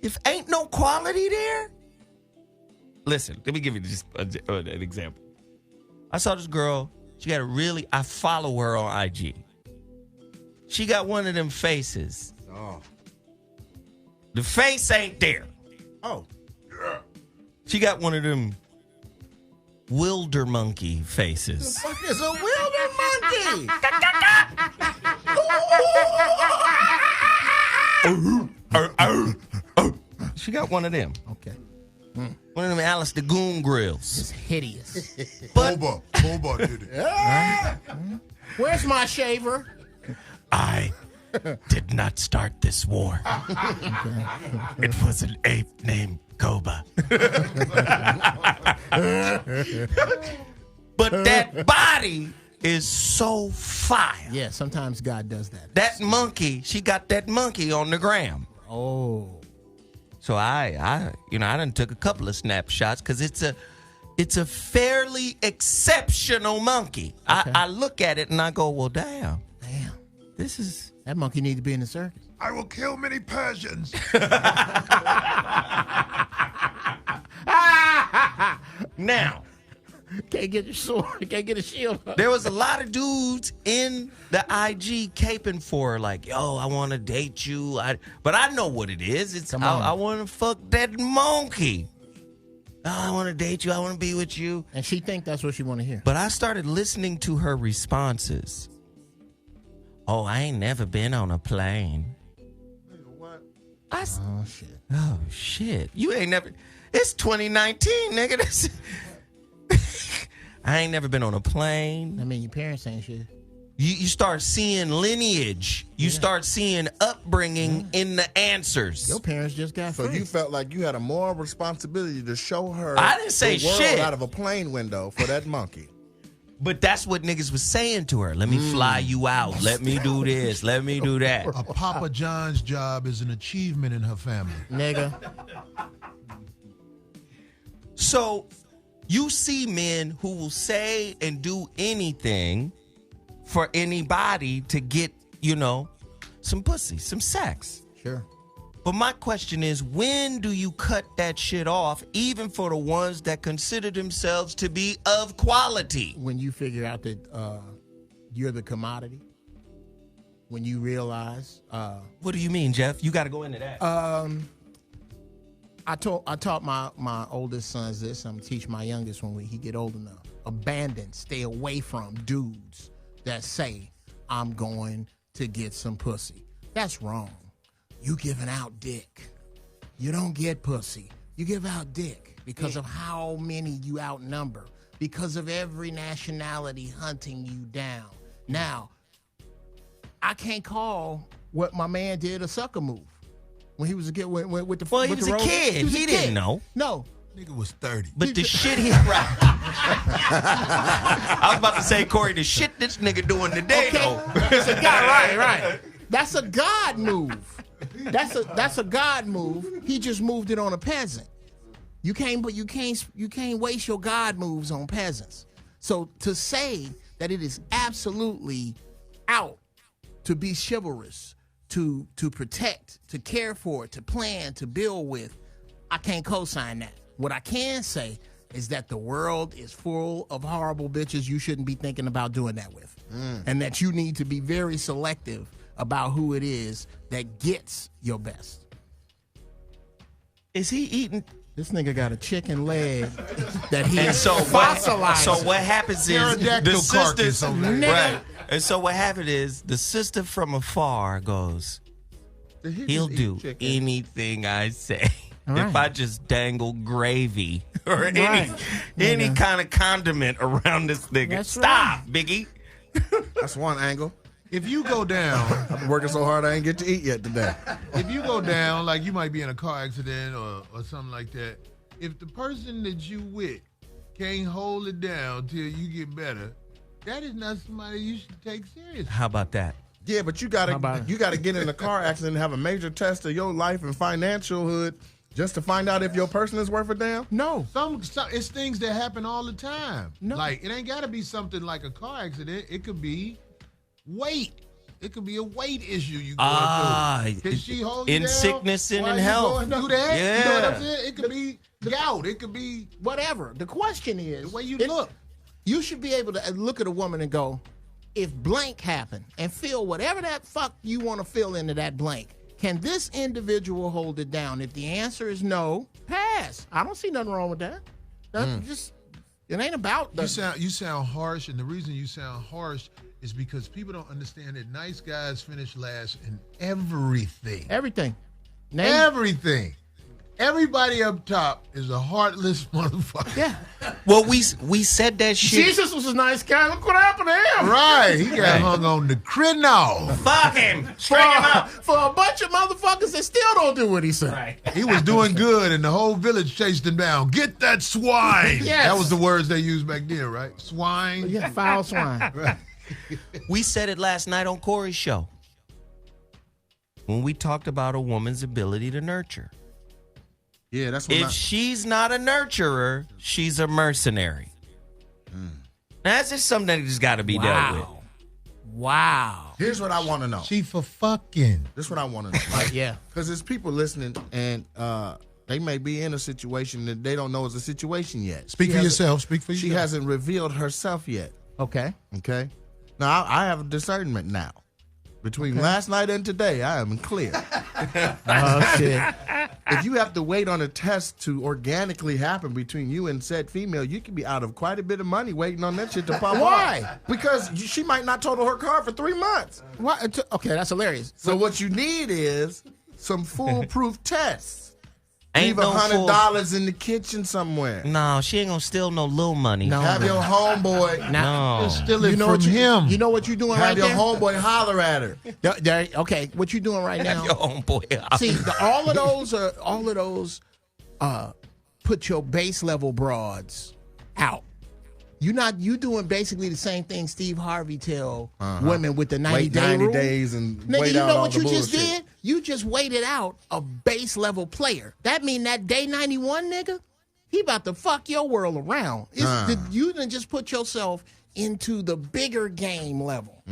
If ain't no quality there, listen, let me give you just an example. I saw this girl, I follow her on IG. She got one of them faces. Oh. The face ain't there. Oh. She got one of them wilder monkey faces. The fuck is a wilder monkey? She got one of them. Okay. One of them Alice the Goon grills. It's hideous. Boba did it. Where's my shaver? I did not start this war. It was an ape named Koba. But that body is so fire. Yeah, sometimes God does that. That monkey, she got that monkey on the gram. Oh. So I done took a couple of snapshots because it's a fairly exceptional monkey. Okay. I look at it and I go, well, damn. That monkey needs to be in the circus. I will kill many Persians. Now, can't get a sword, can't get a shield. There was a lot of dudes in the IG caping for her, like, yo, I want to date you. But I know what it is. It's I want to fuck that monkey. Oh, I want to date you. I want to be with you. And she think that's what she want to hear. But I started listening to her responses. Oh, I ain't never been on a plane. What? Oh, shit. Oh, shit. You ain't never. It's 2019, nigga. I ain't never been on a plane. I mean, your parents ain't shit. You start seeing lineage. You start seeing upbringing in the answers. Your parents just got free. So you felt like you had a moral responsibility to show her I didn't say the world shit out of a plane window for that monkey. But that's what niggas was saying to her. Let me fly you out. Let me do this. Let me do that. A Papa John's job is an achievement in her family. Nigga. So you see men who will say and do anything for anybody to get, some pussy, some sex. Sure. But my question is, when do you cut that shit off, even for the ones that consider themselves to be of quality? When you figure out that you're the commodity. When you realize. What do you mean, Geoff? You got to go into that. I taught my oldest sons this. I'm going to teach my youngest when he get old enough. Abandon, stay away from dudes that say, I'm going to get some pussy. That's wrong. You giving out dick. You don't get pussy. You give out dick because of how many you outnumber, because of every nationality hunting you down. Now, I can't call what my man did a sucker move. When he was a kid, with the well, he was a kid. He didn't know. No. Nigga was 30. But the shit he right. I was about to say, Corey, the shit this nigga doing today, though. It's a God, right. That's a God move. That's a God move. He just moved it on a peasant. You can't waste your God moves on peasants. So to say that it is absolutely out to be chivalrous, to protect, to care for, to plan, to build with, I can't co-sign that. What I can say is that the world is full of horrible bitches you shouldn't be thinking about doing that with. And that you need to be very selective about who it is that gets your best. Is he eating? This nigga got a chicken leg that he And so fossilized. so what happens is Pterodactyl the carcass sister, over there. right? And so what happened is the sister from afar goes, he'll do anything I say. Right. If I just dangle gravy or any Nigga. kind of condiment around this nigga. That's Stop, Biggie. That's one angle. If you go down, I've been working so hard I ain't get to eat yet today. if you go down, like you might be in a car accident or something like that, if the person that you with can't hold it down till you get better, that is not somebody you should take seriously. How about that? Yeah, but you gotta get in a car accident and have a major test of your life and financial hood just to find out if your person is worth a damn? No. Some it's things that happen all the time. No. Like it ain't gotta be something like a car accident. It could be weight. It could be a weight issue you going through. Can she hold you in down sickness and while in you health. going through that? Yeah. You know what I'm saying? It could be gout. It could be Whatever. The question is, the way you look. you should be able to look at a woman and go, if blank happened, and feel whatever that fuck you want to feel into that blank, can this individual hold it down? If the answer is no, pass. I don't see nothing wrong with that. That's just, it ain't about the... You sound harsh, and the reason you sound harsh is because people don't understand that nice guys finish last in everything. Everything. Everything. Everybody up top is a heartless motherfucker. Yeah. Well, we said that shit. Jesus was a nice guy. Look what happened to him. Right. He got hung on the crinol. Fuck him. String him up. For a bunch of motherfuckers that still don't do what he said. Right. He was doing good, and the whole village chased him down. Get that swine. Yes. That was the words they used back then, right? Swine. Yeah, foul swine. Right. We said it last night on Corey's show when we talked about a woman's ability to nurture. Yeah, that's what If she's not a nurturer, she's a mercenary. That's just something that just got to be dealt with. Wow. Here's what I want to know. She for fucking. This is what I want to know. Right? Yeah. Because there's people listening, and they may be in a situation that they don't know is a situation yet. Speak for yourself. Speak for She yourself. hasn't revealed herself yet. Okay. Okay? Now, I have a discernment now. Between last night and today, I am clear. Oh, shit. If you have to wait on a test to organically happen between you and said female, you could be out of quite a bit of money waiting on that shit to pop Why? off. Because she might not total her car for 3 months. What? Okay, that's hilarious. So what you need is some foolproof tests. Ain't Leave no $100 in the kitchen somewhere. No, she ain't gonna steal no little money. No. Have your homeboy. No. Just steal it You know from what you, him. You know what you're doing Have right your there? homeboy holler at her. Okay, what you doing right now? Have your homeboy. See, all of those put your base level broads out. You doing basically the same thing Steve Harvey tell women with the 90-day 90 rule. days and Nigga, wait you out know all what the you just bullshit. did? You just waited out a base level player. That mean that day 91 nigga, he about to fuck your world around. You done just put yourself into the bigger game level.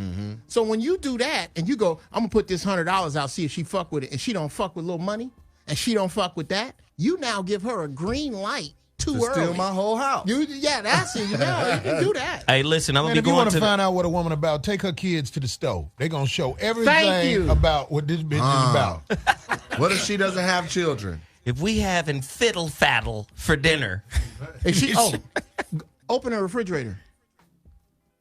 So when you do that and you go, I'm gonna put this $100 out, see if she fuck with it, and she don't fuck with little money, and she don't fuck with that, you now give her a green light too To early. steal my whole house. That's it. You can do that. Hey, listen, I'm Man, gonna if be you going want to to the, find out what a woman about, take her kids to the store. They're going to show Thank everything you. about what this bitch is about. What if she doesn't have children? if we having fiddle faddle for dinner. And open a refrigerator.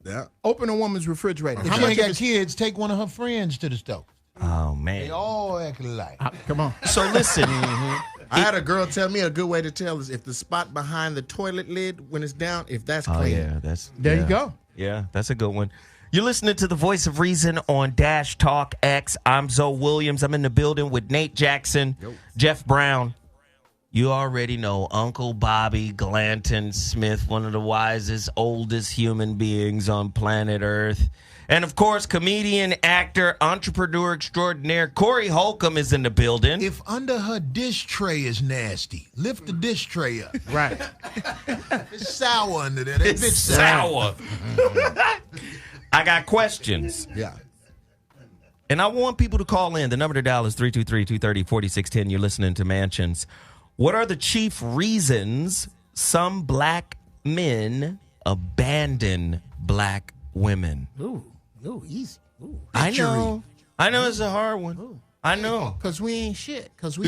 Yeah. Open a woman's refrigerator. If How she much ain't of got it- kids, take one of her friends to the store. Oh They man. all act alike. Come on. So listen, I had a girl tell me a good way to tell is if the spot behind the toilet lid when it's down, if that's clean. There you go. Yeah, that's a good one. You're listening to the Voice of Reason on Dash Talk X. I'm Zoe Williams. I'm in the building with Nate Jackson, Jeff Brown. You already know Uncle Bobby Glanton-Smith, one of the wisest, oldest human beings on planet Earth. And, of course, comedian, actor, entrepreneur extraordinaire Corey Holcomb is in the building. If under her dish tray is nasty, lift the dish tray up. Right. It's sour under there. That It's bitch sour. I got questions. Yeah. And I want people to call in. The number to dial is 323-230-4610. You're listening to Mansions. What are the chief reasons some black men abandon black women? Ooh, easy. Ooh. I know it's a hard one. Ooh. I know. Because we ain't shit. Because their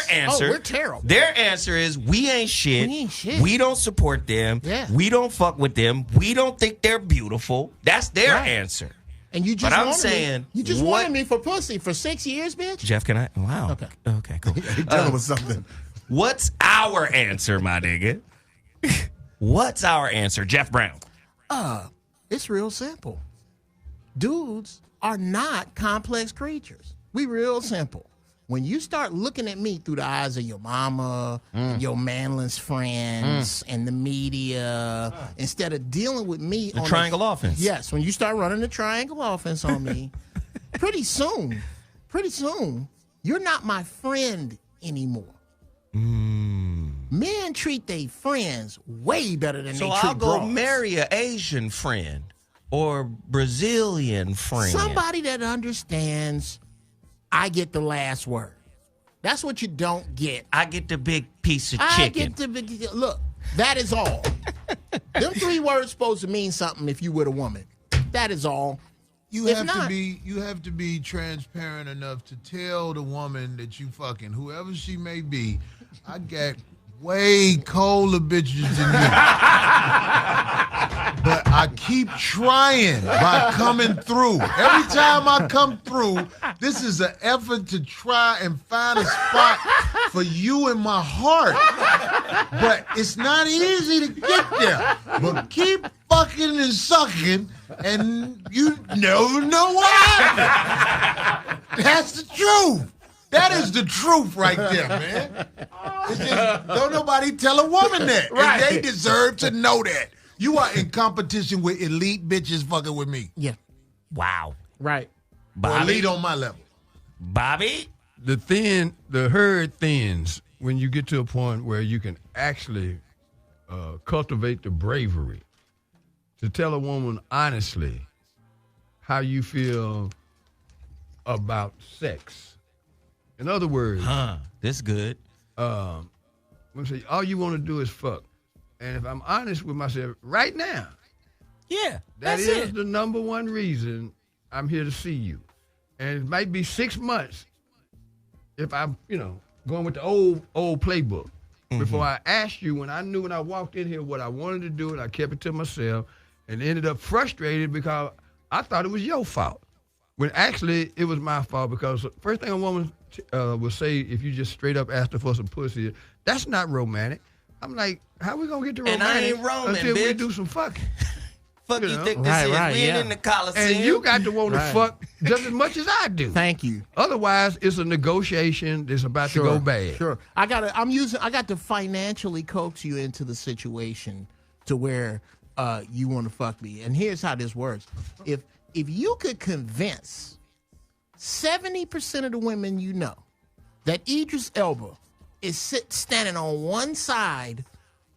answer. Oh, we're terrible. Their answer is we ain't shit. We ain't shit. We don't support them. Yeah. We don't fuck with them. We don't think they're beautiful. That's their answer. And you just But I'm wanted saying, me. You just wanted me for pussy for 6 years, bitch. Geoff, can I? Wow. Okay, cool. Tell him something. What's our answer, my nigga? What's our answer, Geoff Brown? It's real simple. Dudes are not complex creatures. We real simple. When you start looking at me through the eyes of your mama, and your manless friends, and the media, instead of dealing with me The on triangle offense. Yes, when you start running the triangle offense on me, pretty soon, you're not my friend anymore. Men treat their friends way better than So they treat I'll go bras. marry an Asian friend or Brazilian friend. Somebody that understands I get the last word. That's what you don't get. I get the big piece of I chicken. get the big, look, that is all. Them 3 words supposed to mean something if you with a woman. That is all. You If have not- to be transparent enough to tell the woman that you fucking, whoever she may be, I got way colder bitches than you. But I keep trying by coming through. Every time I come through, this is an effort to try and find a spot for you in my heart. But it's not easy to get there. But keep fucking and sucking, and you never know what happened. That's the truth. That is the truth right there, man. It's just, don't nobody tell a woman that. Right. And they deserve to know that. You are in competition with elite bitches fucking with me. Yeah. Wow. Right. Or elite on my level. Bobby? The herd thins when you get to a point where you can actually cultivate the bravery to tell a woman honestly how you feel about sex. In other words, this good. All you want to do is fuck. And if I'm honest with myself right now, yeah, that is the number one reason I'm here to see you. And it might be 6 months if I'm, going with the old playbook. Before I asked you, when I knew when I walked in here what I wanted to do, and I kept it to myself, and ended up frustrated because I thought it was your fault. When actually it was my fault, because the first thing a woman will say if you just straight up ask her for some pussy, that's not romantic. I'm like, how we gonna get to romantic And I ain't Roman, until we bitch. do some fucking? Fuck you think this is? We ain't in the Coliseum. And you got to want to fuck just as much as I do. Thank you. Otherwise, it's a negotiation that's about to go bad. Sure. I got to financially coax you into the situation to where you want to fuck me. And here's how this works. If you could convince 70% of the women you know that Idris Elba is standing on one side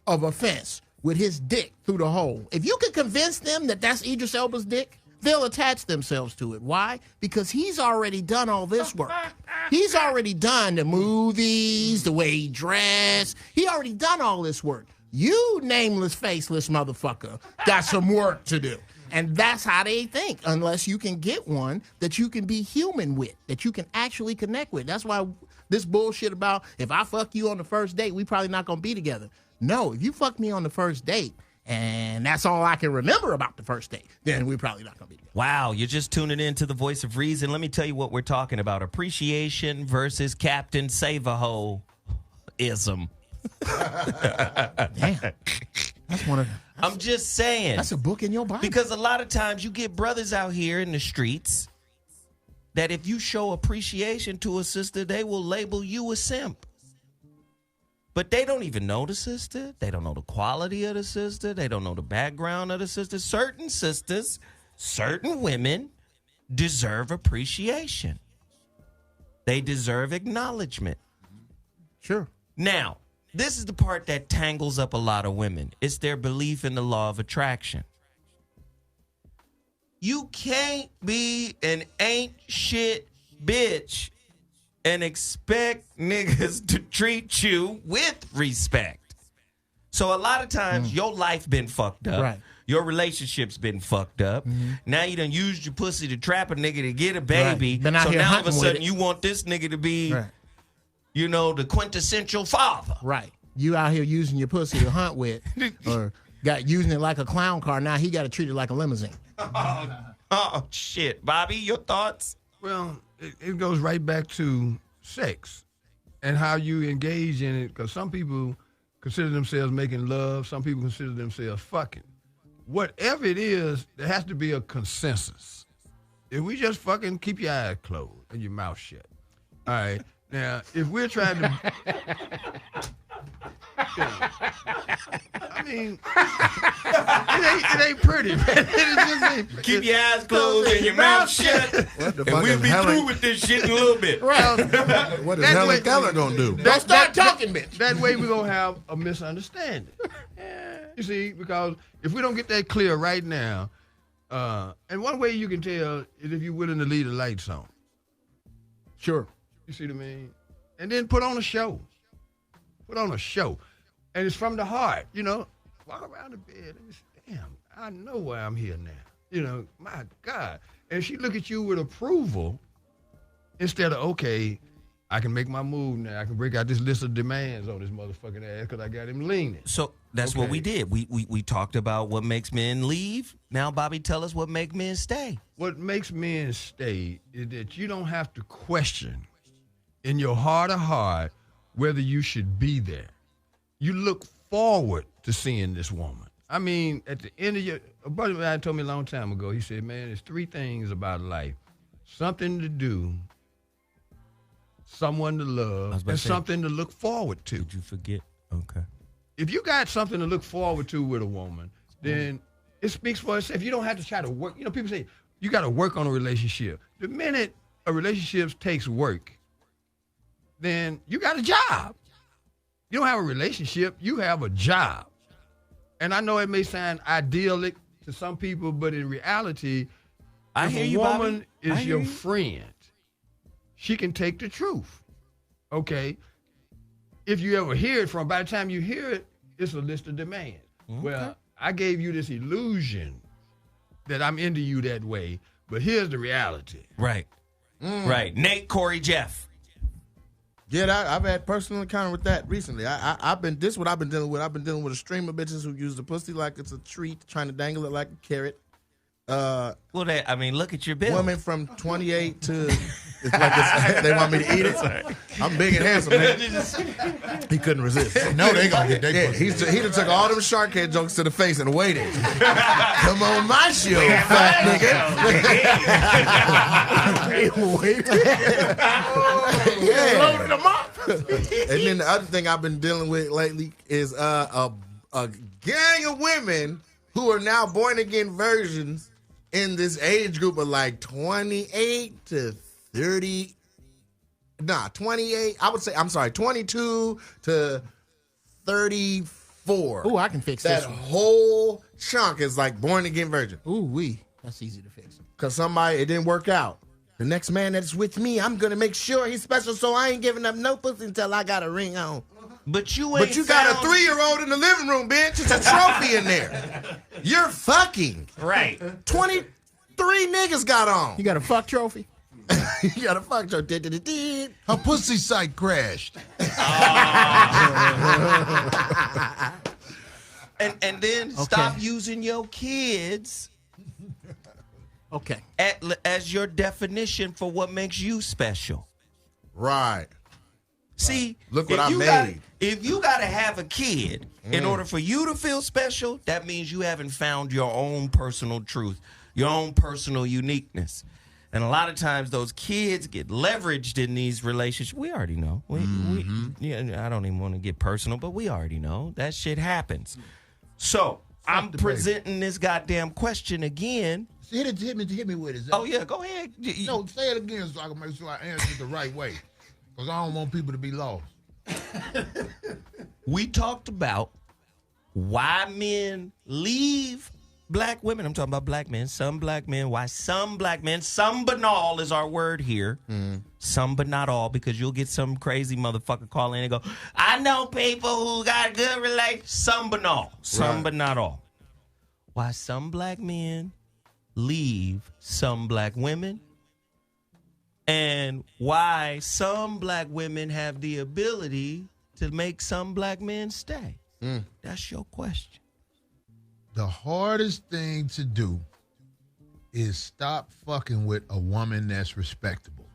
of a fence with his dick through the hole, if you could convince them that that's Idris Elba's dick, they'll attach themselves to it. Why? Because he's already done all this work. He's already done the movies, the way he dressed. He already done all this work. You nameless, faceless motherfucker got some work to do. And that's how they think, unless you can get one that you can be human with, that you can actually connect with. That's why this bullshit about if I fuck you on the first date, we probably not going to be together. No, if you fuck me on the first date, and that's all I can remember about the first date, then we're probably not going to be together. Wow, you're just tuning in to the Voice of Reason. Let me tell you what we're talking about. Appreciation versus Captain Save-A-Ho-ism. Damn. That's one of them. I'm just saying. That's a book in your Bible. Because a lot of times you get brothers out here in the streets that if you show appreciation to a sister, they will label you a simp. But they don't even know the sister. They don't know the quality of the sister. They don't know the background of the sister. Certain sisters, certain women deserve appreciation. They deserve acknowledgement. Sure. Now, this is the part that tangles up a lot of women. It's their belief in the law of attraction. You can't be an ain't shit bitch and expect niggas to treat you with respect. So a lot of times your life been fucked up. Right. Your relationship's been fucked up. Now you done used your pussy to trap a nigga to get a baby. Been out So here now all of a hunting with sudden it. you want this nigga to be, Right. you know, the quintessential father. Right. You out here using your pussy to hunt with, or got using it like a clown car. Now he got to treat it like a limousine. Oh, shit. Bobby, your thoughts? Well, it goes right back to sex and how you engage in it, because some people consider themselves making love. Some people consider themselves fucking. Whatever it is, there has to be a consensus. If we just fucking keep your eyes closed and your mouth shut. All right. Now, if we're trying to... I mean, it ain't pretty, man. It just ain't. Keep your eyes closed and your mouth shut. What the And fuck we'll is be Helen? through with this shit in a little bit. Right. What is Helen Keller gonna do? Don't start talking, bitch. That way we're going to have a misunderstanding. You see, because if we don't get that clear right now, and one way you can tell is if you're willing to leave the lights on. Sure. You see what I mean? And then put on a show. Put on a show. And it's from the heart, you know. Walk around the bed and say, damn, I know why I'm here now. You know, my God. And she look at you with approval instead of, okay, I can make my move now. I can break out this list of demands on this motherfucking ass because I got him leaning. So that's what we did. We talked about what makes men leave. Now, Bobby, tell us what makes men stay. What makes men stay is that you don't have to question in your heart of heart whether you should be there. You look forward to seeing this woman. I mean, at the end of a buddy of mine told me a long time ago, he said, man, there's three things about life. Something to do, someone to love, and something to look forward to. Did you forget? Okay. If you got something to look forward to with a woman, then it speaks for itself. You don't have to try to work. You know, people say, you got to work on a relationship. The minute a relationship takes work, then you got a job. You don't have a relationship, you have a job. And I know it may sound idyllic to some people, but in reality, if a woman is your friend, she can take the truth. Okay? If you ever hear it from, by the time you hear it, it's a list of demands. Okay. Well, I gave you this illusion that I'm into you that way, but here's the reality. Right. Right. Nate, Corey, Geoff. Yeah, I've had personal encounter with that recently. This is what I've been dealing with. I've been dealing with a stream of bitches who use the pussy like it's a treat, trying to dangle it like a carrot. Well, look at your bill. Women from 28 to it's like they want me to eat it. I'm big and handsome, man. He couldn't resist. No, they gonna get their He done took all them shark head jokes to the face and waited. Come on my show, fat nigga. Yeah. Loaded them up. And then the other thing I've been dealing with lately is a gang of women who are now born again versions in this age group of like 28 to 30. Nah, 28. I would say, I'm sorry, 22 to 34. Ooh, I can fix that this one. whole chunk is like born again virgin. Ooh, that's easy to fix. Because it didn't work out. The next man that's with me, I'm going to make sure he's special, so I ain't giving up no pussy until I got a ring on. But you got a 3-year-old in the living room, bitch. It's a trophy in there. You're fucking. Right. 23 niggas got on. You got a fuck trophy? You got a fuck trophy. Her pussy site crashed. And then stop using your kids as your definition for what makes you special. Right. See, look what I made. If you got to have a kid in order for you to feel special, that means you haven't found your own personal truth, your own personal uniqueness. And a lot of times those kids get leveraged in these relationships. We already know. I don't even want to get personal, but we already know that shit happens. So I'm presenting this goddamn question again. Hit me with it. Zach. Oh, yeah, go ahead. No, say it again so I can make sure I answer it the right way. Because I don't want people to be lost. We talked about why men leave black women. I'm talking about black men. Some black men. Why some black men, some but not all is our word here. Some but not all, because you'll get some crazy motherfucker call in and go, I know people who got good relations. Some but not all. Some but not all. Why some black men leave some black women, and why some black women have the ability to make some black men stay. That's your question. The hardest thing to do is stop fucking with a woman that's respectable.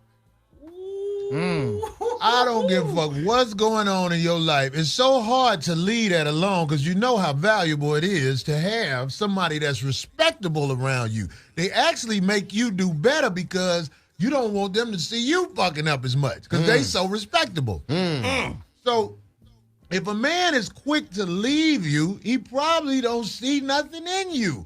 I don't give a fuck what's going on in your life. It's so hard to leave that alone because you know how valuable it is to have somebody that's respectable around you. They actually make you do better because you don't want them to see you fucking up as much because they so respectable. So if a man is quick to leave you, he probably don't see nothing in you.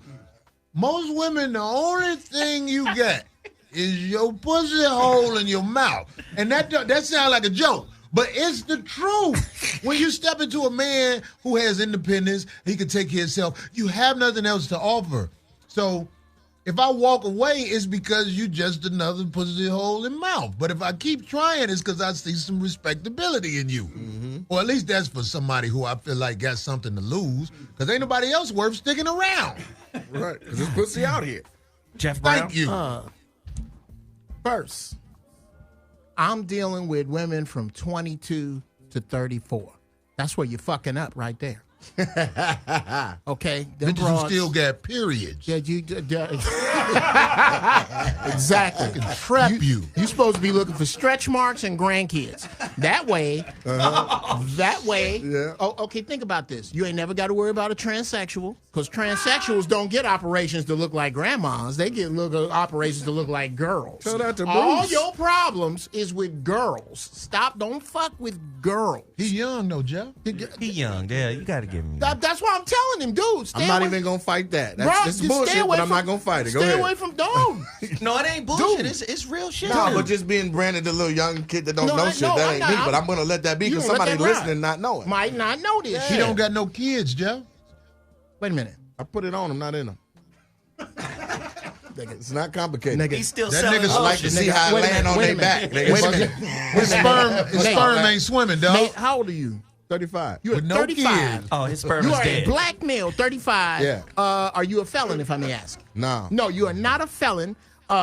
Most women, the only thing you get is your pussy hole in your mouth. And that sounds like a joke, but it's the truth. When you step into a man who has independence, he can take care of himself, you have nothing else to offer. So if I walk away, it's because you just another pussy hole in mouth. But if I keep trying, it's because I see some respectability in you. Or at least that's for somebody who I feel like got something to lose, because ain't nobody else worth sticking around. Right, because there's pussy out here. Jeff Brown? Thank you. First, I'm dealing with women from 22 to 34. That's where you're fucking up right there. Okay, them Bitches who broads- still got periods. Yeah, exactly. I can trap you. You're supposed to be looking for stretch marks and grandkids. That way. Yeah. Oh, okay, think about this. You ain't never got to worry about a transsexual, because transsexuals don't get operations to look like grandmas. They get operations to look like girls. Tell that to All Bruce. your problems is with girls. Don't fuck with girls. He young though, Jeff. He young. Yeah, you got to give him That's why I'm telling him, dude. Stay I'm not away- even going to fight that. Bro, That's just bullshit, stay away but I'm from- not going to fight it. Go Stay ahead. away from dogs. No, it ain't bullshit. Dude. It's real shit. No, but just being branded the little young kid that don't No, know I- shit, no, that I'm ain't not- me. But I'm going to let that be You because gonna let somebody that ride. listening not know it. Might not know this He shit. don't got no kids, Jeff. Wait a minute. I put it on him, not in him. It's not complicated. Nigga. He's still That selling nigga I like to see how I land on their back. His sperm ain't swimming, dog. Nate, how old are you? 35. You're With no 35. kids. Oh, his sperm You is are a dead. black male, 35. Yeah. Are you a felon, if I may ask? No. No, you are not a felon.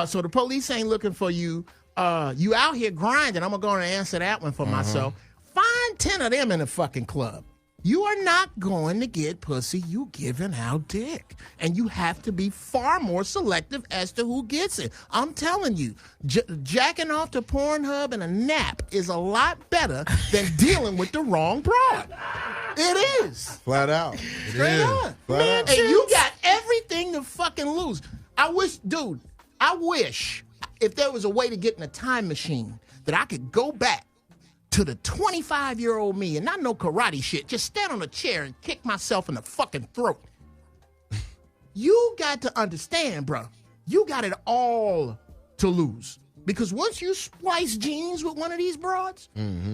So the police ain't looking for you. You out here grinding. I'm going to go and answer that one for myself. Find 10 of them in a fucking club. You are not going to get pussy. You giving out dick. And you have to be far more selective as to who gets it. I'm telling you, jacking off to Pornhub and a nap is a lot better than dealing with the wrong broad. It is. Flat out. Straight on. Flat out. And you got everything to fucking lose. I wish if there was a way to get in a time machine that I could go back to the 25-year-old me and not no karate shit, just stand on a chair and kick myself in the fucking throat. You got to understand, bro. You got it all to lose. Because once you splice jeans with one of these broads,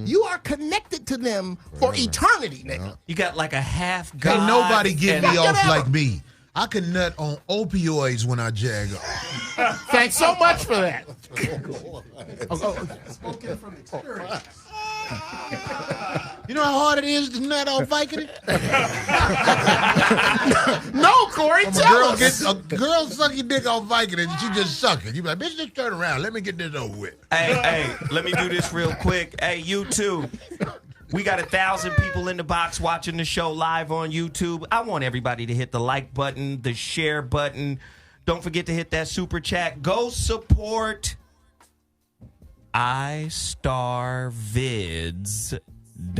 you are connected to them for eternity, nigga. You got like a half god. Can't nobody get me and- off like me. I can nut on opioids when I jag off. Thanks so much for that. You know how hard it is to nut on Vicodin? No, Corey, tell us. A girl suck your dick on Vicodin and she just suck it. You be like, bitch, just turn around. Let me get this over with. Hey, let me do this real quick. Hey, you too. We got 1,000 people in the box watching the show live on YouTube. I want everybody to hit the like button, the share button. Don't forget to hit that super chat. Go support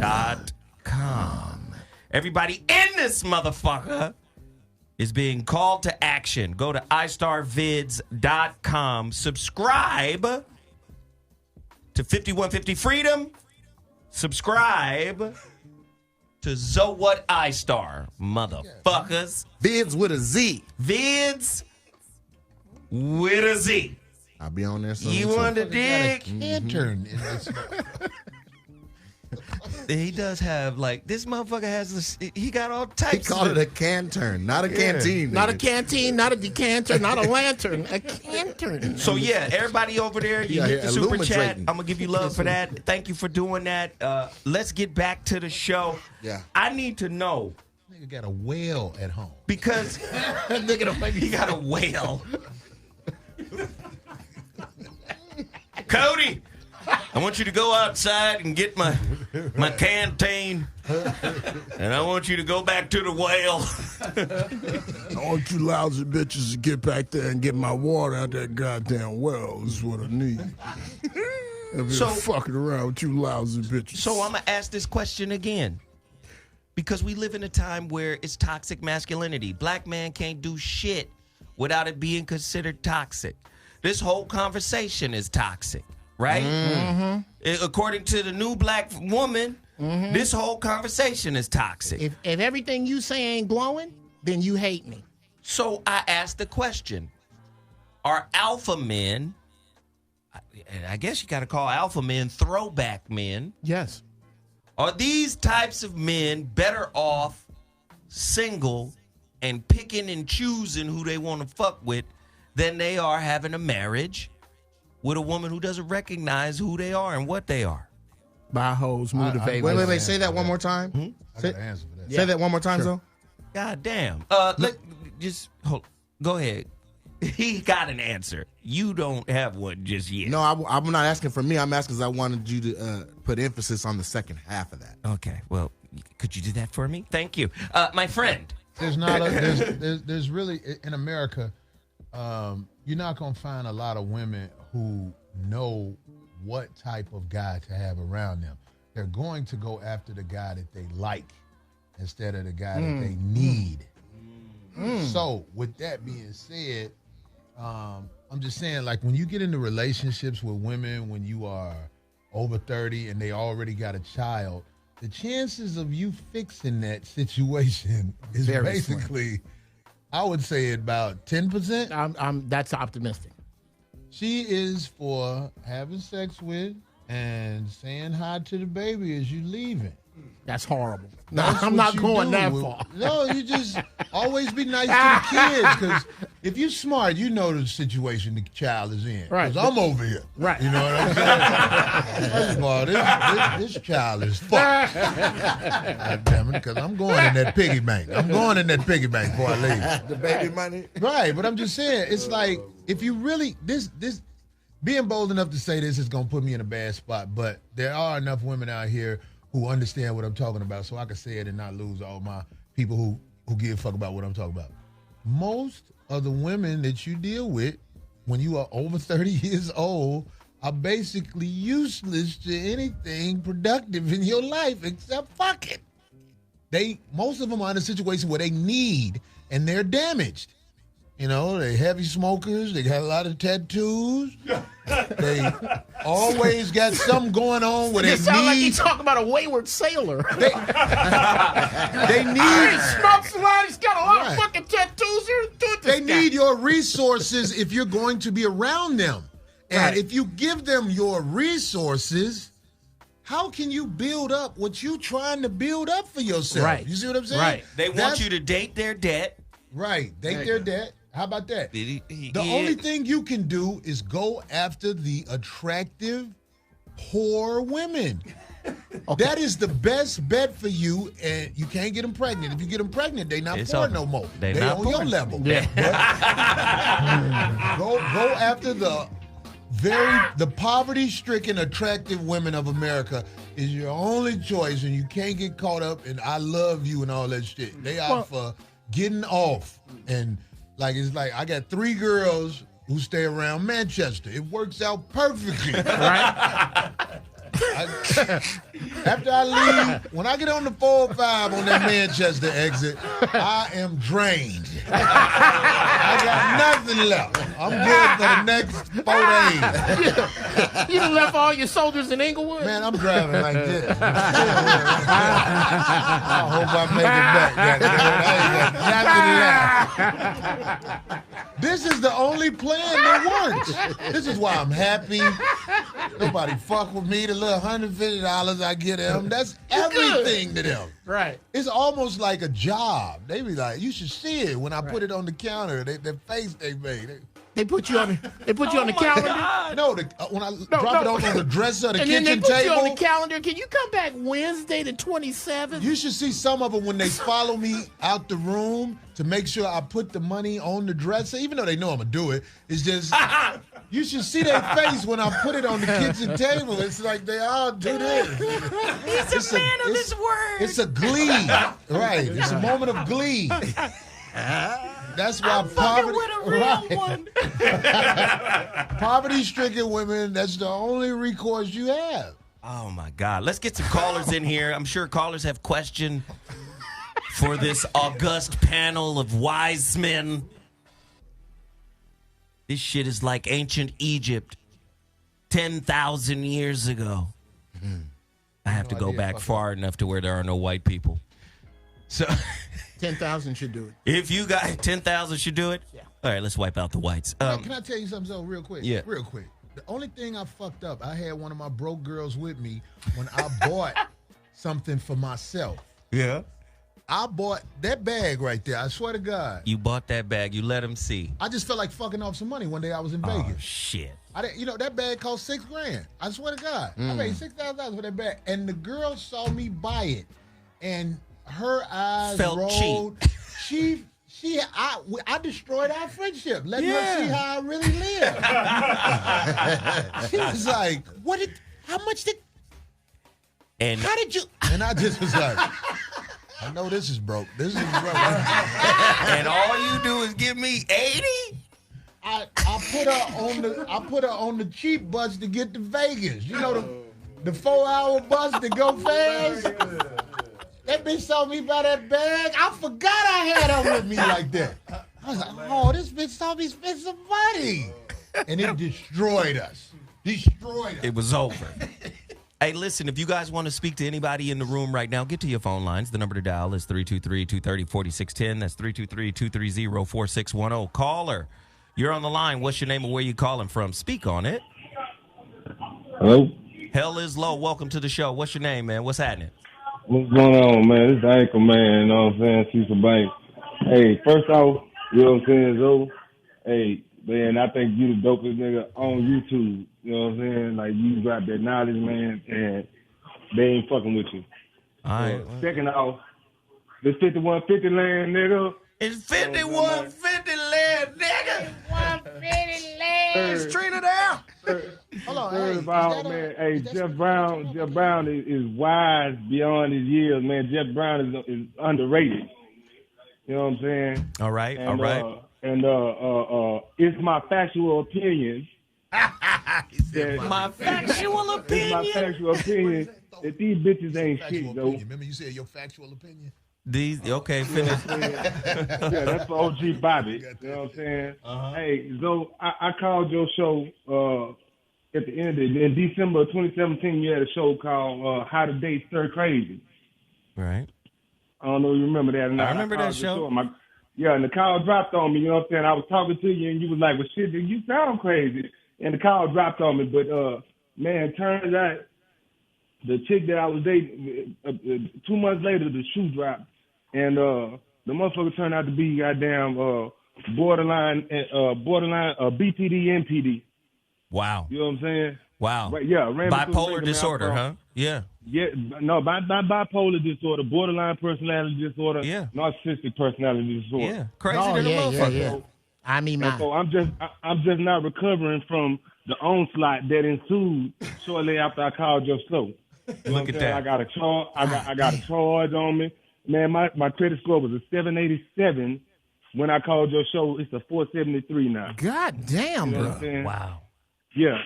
istarvids.com. Everybody in this motherfucker is being called to action. Go to istarvids.com. Subscribe to 5150 Freedom. Subscribe to So What iStar, motherfuckers. Vids with a Z. Vids with a Z. I'll be on there soon. You want to dig? Intern in this. He does have, like, this motherfucker has this, he got all types. He called it a cantern, not a canteen. Not a canteen, not a decanter, not a lantern, a cantern. So, yeah, everybody over there, you hit the super chat. I'm going to give you love for that. Thank you for doing that. Let's get back to the show. Yeah. I need to know. Nigga got a whale at home. Because he got a whale. Cody, I want you to go outside and get my canteen, and I want you to go back to the whale. I want you lousy bitches to get back there and get my water out that goddamn well is what I need. I've been fucking around with you lousy bitches. So I'm going to ask this question again. Because we live in a time where it's toxic masculinity. Black man can't do shit without it being considered toxic. This whole conversation is toxic, right? Mm-hmm. According to the new black woman, this whole conversation is toxic. If everything you say ain't glowing, then you hate me. So I asked the question, are alpha men, and I guess you got to call alpha men throwback men. Yes. Are these types of men better off single and picking and choosing who they want to fuck with than they are having a marriage with a woman who doesn't recognize who they are and what they are? By hoes motivated. Wait. Say that one more time. I got an answer for that. Say that one more time, Zoe. God damn. Go ahead. He got an answer. You don't have one just yet. No, I'm not asking for me. I'm asking because I wanted you to put emphasis on the second half of that. Okay. Well, could you do that for me? Thank you. My friend. There's really, in America, you're not going to find a lot of women who know what type of guy to have around them. They're going to go after the guy that they like instead of the guy that they need. So, with that being said, I'm just saying, like, when you get into relationships with women when you are over 30 and they already got a child, the chances of you fixing that situation is very basically, I would say, about 10%. That's optimistic. She is for having sex with and saying hi to the baby as you leaving. That's horrible. No, I'm not going that far. No, you just always be nice to the kids, because if you're smart, you know the situation the child is in. Right. Because I'm over here. Right. You know what I'm saying? First of all, this child is fucked. God damn it, because I'm going in that piggy bank. I'm going in that piggy bank before I leave. The baby money? Right, but I'm just saying, it's like, if you really, this being bold enough to say this is going to put me in a bad spot, but there are enough women out here who understand what I'm talking about, so I can say it and not lose all my people who give a fuck about what I'm talking about. Most of the women that you deal with when you are over 30 years old are basically useless to anything productive in your life except fucking. Most of them are in a situation where they need and they're damaged. You know, they heavy smokers. They got a lot of tattoos. They always got something going on where they sound like you talking about a wayward sailor. They need. He smokes a lot. He's got a lot of fucking tattoos. They need your resources if you're going to be around them. And if you give them your resources, how can you build up what you're trying to build up for yourself? Right. You see what I'm saying? Right. They want you to date their debt. Right. Date their debt. How about that? The only thing you can do is go after the attractive, poor women. Okay. That is the best bet for you, and you can't get them pregnant. If you get them pregnant, they not poor no more. They on your level. Yeah. Go after the poverty-stricken, attractive women of America is your only choice, and you can't get caught up in I love you and all that shit. They are for getting off. And it's like I got 3 girls who stay around Manchester. It works out perfectly. Right? After I leave, when I get on the 405 on that Manchester exit, I am drained. I got nothing left. I'm good for the next 4 days. You done left all your soldiers in Inglewood? Man, I'm driving like this. I hope I make it back. I ain't got nothing left. This is the only plan that works. This is why I'm happy. Nobody fuck with me. The little $150 I get them, that's everything to them. Right. It's almost like a job. They be like, you should see it when I put it on the counter. Their face they made. They put you on the calendar? God. No, when I drop it on the dresser of the and kitchen then they put table. You on the calendar. Can you come back Wednesday the 27th? You should see some of them when they follow me out the room to make sure I put the money on the dresser, even though they know I'm going to do it. It's just, you should see their face when I put it on the kitchen table. It's like they all do this. He's a man of his word. It's a glee. Right. It's a moment of glee. That's why poverty-stricken women, that's the only recourse you have. Oh, my God. Let's get some callers in here. I'm sure callers have questions for this august panel of wise men. This shit is like ancient Egypt 10,000 years ago. I have to go back far enough to where there are no white people. So 10,000 should do it. If you got 10,000 should do it? Yeah. All right, let's wipe out the whites. Can I tell you something real quick? Yeah. Real quick. The only thing I fucked up, I had one of my broke girls with me when I bought something for myself. Yeah. I bought that bag right there. I swear to God. You bought that bag. You let him see. I just felt like fucking off some money one day I was in Oh, Vegas. shit. That bag cost $6,000. I swear to God. I paid $6,000 for that bag. And the girl saw me buy it. And her eyes Felt rolled. I destroyed our friendship. Let her see how I really live. She was like, how much did, and how did you? And I just was like, I know this is broke. This is broke. And all you do is give me 80? I put her on the cheap bus to get to Vegas. You know the 4-hour bus to go fast. That bitch saw me buy that bag. I forgot I had her with me like that. I was like, oh, this bitch saw me spend some money. And it destroyed us. It was over. Hey, listen, if you guys want to speak to anybody in the room right now, get to your phone lines. The number to dial is 323-230-4610. That's 323-230-4610. Caller, you're on the line. What's your name and where you calling from? Speak on it. Hello? Hell is low. Welcome to the show. What's your name, man? What's happening? What's going on, man? This is the Ankle Man, you know what I'm saying? Cecil Bank. Hey, first off, you know what I'm saying, Zoe? Hey, man, I think you the dopest nigga on YouTube. You know what I'm saying? Like, you got that knowledge, man, and they ain't fucking with you. All right. Second off, this 5150 land, nigga. It's 5150 land, nigga. 150 land. Treat it out. Hold on. Third of all, man, hey, Jeff Brown is wise beyond his years, man. Jeff Brown is underrated. You know what I'm saying? All right, and, all right. It's my factual opinion. My factual opinion. It's my factual opinion that these bitches ain't shit, though. Remember you said your factual opinion? Okay, finish. Yeah, that's for OG Bobby. You know what I'm saying? Hey, so I called your show at the end in December of 2017. You had a show called How to Date Stir Crazy. Right. I don't know if you remember that or not. I remember that show. And the call dropped on me. You know what I'm saying? I was talking to you, and you was like, "Well, shit, you sound crazy." And the call dropped on me. But man, turns out the chick that I was dating 2 months later, the shoe dropped. And the motherfucker turned out to be goddamn borderline BPD, NPD. Wow. You know what I'm saying? Wow. Right, yeah. Bipolar disorder, huh? Yeah. Yeah. No, not bipolar disorder, borderline personality disorder, narcissistic personality disorder. Yeah. Crazy than a motherfucker. Yeah. I mean, so I'm just not recovering from the onslaught that ensued shortly after I called your show. Look at that. I got a charge. I got a charge on me. Man, my credit score was a 787 when I called your show. It's a 473 now. God damn, you know bro. Wow. yeah,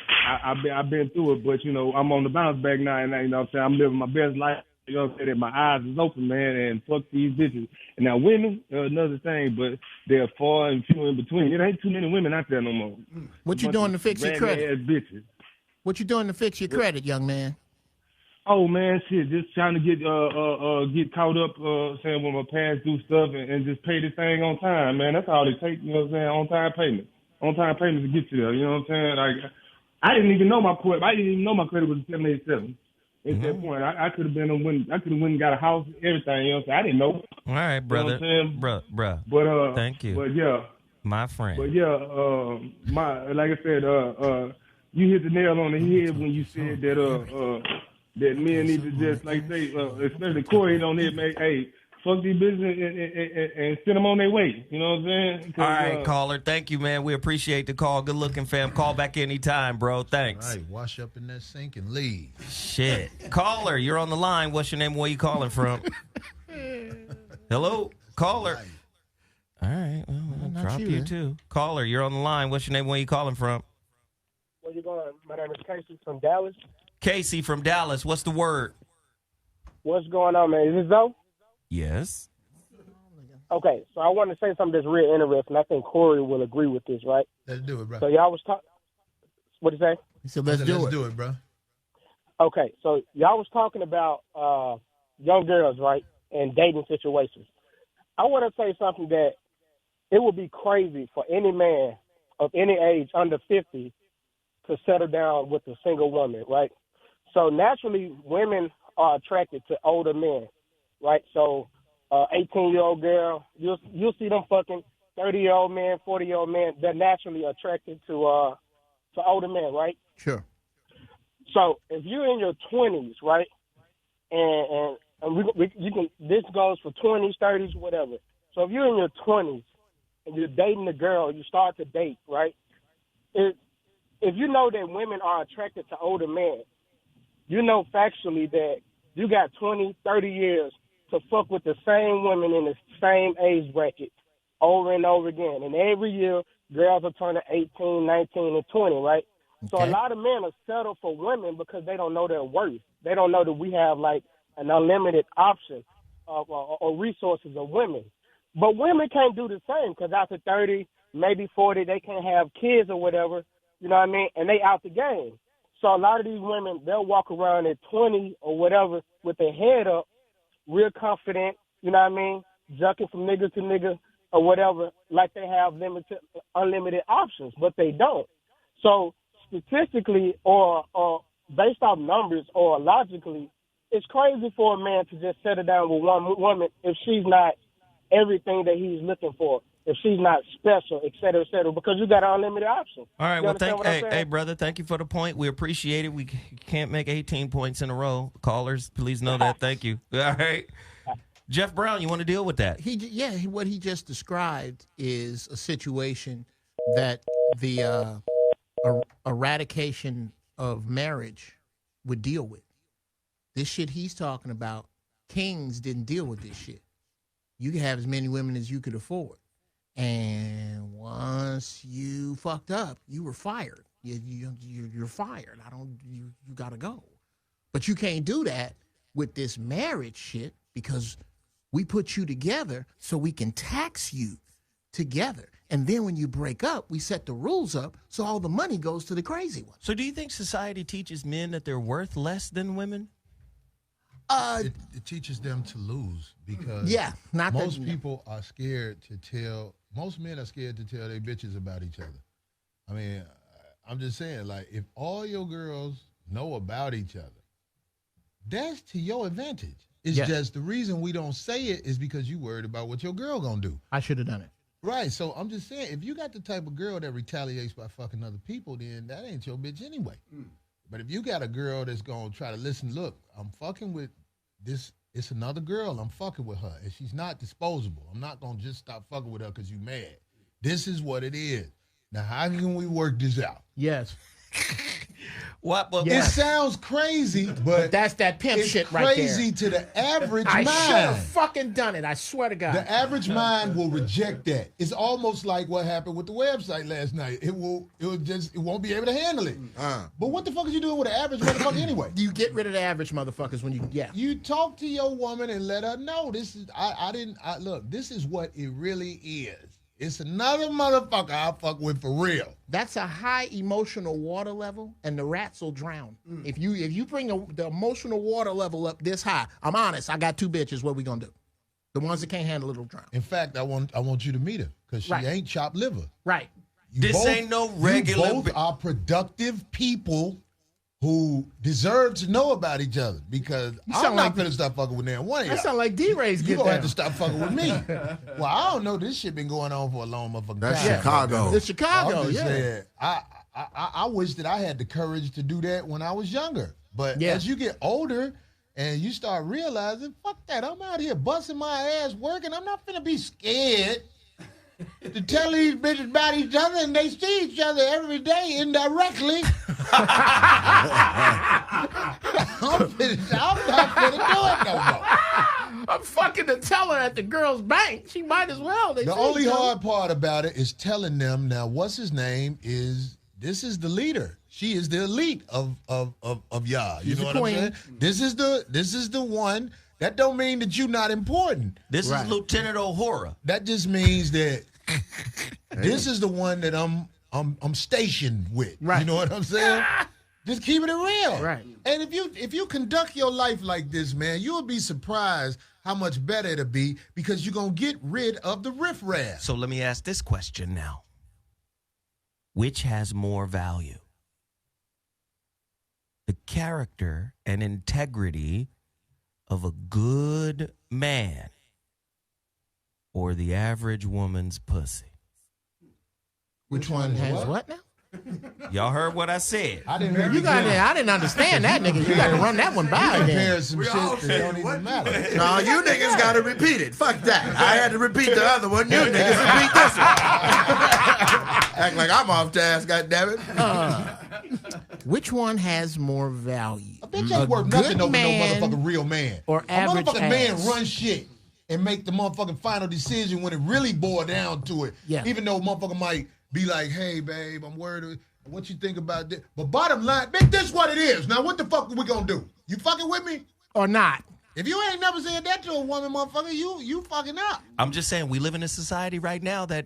I've been through it, but I'm on the bounce back now, and you know what I'm saying, I'm living my best life. You know what I'm saying? That my eyes is open, man, and fuck these bitches. And now women are another thing, but they're far and few in between. It ain't too many women out there no more. What you doing to fix your credit? Ass bitches. What you doing to fix your credit, young man? Oh man, shit, just trying to get caught up, saying when my past due stuff and just pay this thing on time, man. That's all it takes, you know what I'm saying? On time payments to get you there, you know what I'm saying? Like, I didn't even know my credit. I didn't even know my credit was 787. At that point, I could have been I could have went and got a house, everything. You know what I'm saying? I didn't know. All right, brother. You know what I'm saying? Bruh. But thank you. But yeah, my friend. But yeah, like I said, you hit the nail on the head when you said that that men need to just like say, especially Corey on it, man. Hey, fuck these business and send them on their way. You know what I'm saying? All right, caller. Thank you, man. We appreciate the call. Good looking, fam. Call back anytime, bro. Thanks. All right, wash up in that sink and leave. Shit. Caller, you're on the line. What's your name? Where you calling from? Hello? Caller. All right. Well, I'll drop you too. Caller, you're on the line. What's your name? Where you calling from? Where you going? My name is Casey from Dallas. Casey from Dallas. What's the word? What's going on, man? Is this Zoe? Yes. Okay, so I want to say something that's real interesting. I think Corey will agree with this, right? Let's do it, bro. So y'all was talking. What did you say? He said, let's do it, bro. Okay, so y'all was talking about young girls, right, and dating situations. I want to say something that it would be crazy for any man of any age under 50 to settle down with a single woman, right? So naturally, women are attracted to older men, right? So 18-year-old girl, you'll see them fucking 30-year-old men, 40-year-old men. They're naturally attracted to older men, right? Sure. So if you're in your 20s, right, and you can, this goes for 20s, 30s, whatever. So if you're in your 20s and you're dating a girl, you start to date, right? If you know that women are attracted to older men, you know factually that you got 20, 30 years to fuck with the same women in the same age bracket over and over again. And every year, girls are turning 18, 19, and 20, right? Okay. So a lot of men are settled for women because they don't know their worth. They don't know that we have, like, an unlimited option of or resources of women. But women can't do the same because after 30, maybe 40, they can't have kids or whatever, you know what I mean? And they out the game. So a lot of these women, they'll walk around at 20 or whatever with their head up, real confident, you know what I mean, jumping from nigga to nigga or whatever, like they have unlimited options, but they don't. So statistically or based off numbers or logically, it's crazy for a man to just settle down with one woman if she's not everything that he's looking for, if she's not special, et cetera, because you got unlimited options. All right, well, hey, brother, thank you for the point. We appreciate it. We can't make 18 points in a row. Callers, please know that. Thank you. All right. Geoff Brown, you want to deal with that? What he just described is a situation that the eradication of marriage would deal with. This shit he's talking about, kings didn't deal with this shit. You can have as many women as you could afford. And once you fucked up, you were fired. You're fired. You got to go. But you can't do that with this marriage shit because we put you together so we can tax you together. And then when you break up, we set the rules up so all the money goes to the crazy one. So do you think society teaches men that they're worth less than women? It teaches them to lose because most people are scared to tell. Most men are scared to tell their bitches about each other. I mean, I'm just saying, like, if all your girls know about each other, that's to your advantage. It's just the reason we don't say it is because you worried about what your girl gonna do. I should have done it. Right. So I'm just saying, if you got the type of girl that retaliates by fucking other people, then that ain't your bitch anyway. But if you got a girl that's gonna try to listen, look, I'm fucking with this. It's another girl. I'm fucking with her, and she's not disposable. I'm not gonna just stop fucking with her because you mad. This is what it is. Now, how can we work this out? Yes. What? But Yeah. It sounds crazy, but that's that pimp it's shit right there. crazy to the average I mind. should have fucking done it. I swear to God. The average mind will reject that. It's almost like what happened with the website last night. It won't be able to handle it. But what the fuck is you doing with an average motherfucker anyway? You get rid of the average motherfuckers when you You talk to your woman and let her know this is look, this is what it really is. It's another motherfucker I fuck with for real. That's a high emotional water level, and the rats will drown. If you bring the emotional water level up this high, I'm honest. I got 2 bitches. What we gonna do? The ones that can't handle it will drown. In fact, I want you to meet her because she ain't chopped liver. Right. This ain't no regular. You both are productive people who deserve to know about each other because I'm not finna stop fucking with them. One of y'all. That sound like D-Ray's You get gonna down. have to stop fucking with me. Well, I don't know. This shit been going on for a long motherfucking That's time. Chicago. It's Chicago, I'm just yeah. saying, I wish that I had the courage to do that when I was younger. But as you get older and you start realizing, fuck that, I'm out here busting my ass working. I'm not finna be scared to tell these bitches about each other, and they see each other every day indirectly. I'm not gonna do it no more. I'm fucking the teller at the girl's bank. She might as well. The only hard part about it is telling them now what's his name is this is the leader. She is the elite of y'all. You She's know the what queen. I'm saying? This is the one. That don't mean that you're not important. This is Lieutenant O'Hara. That just means that this is the one that I'm stationed with. Right. You know what I'm saying? Just keeping it real. Right. And if you conduct your life like this, man, you'll be surprised how much better it'll be because you're gonna get rid of the riffraff. So let me ask this question now. Which has more value? The character and integrity of a good man or the average woman's pussy? Which one has what now? Y'all heard what I said. I didn't hear You got it. I didn't understand that, nigga. You got to run that one by again. Compare some shit that don't even matter. No, you niggas got to repeat it. Fuck that. I had to repeat the other one. You niggas repeat this one. Act like I'm off task, goddammit. Which one has more value? A bitch ain't worth nothing over no man motherfucking real man. or average A motherfucking man ass? run shit and make the motherfucking final decision when it really boil down to it. Yeah. Even though motherfucker might be like, hey, babe, I'm worried. What you think about this? But bottom line, bitch, this is what it is. Now, what the fuck are we gonna do? You fucking with me? Or not? If you ain't never said that to a woman, motherfucker, you fucking up. I'm just saying we live in a society right now that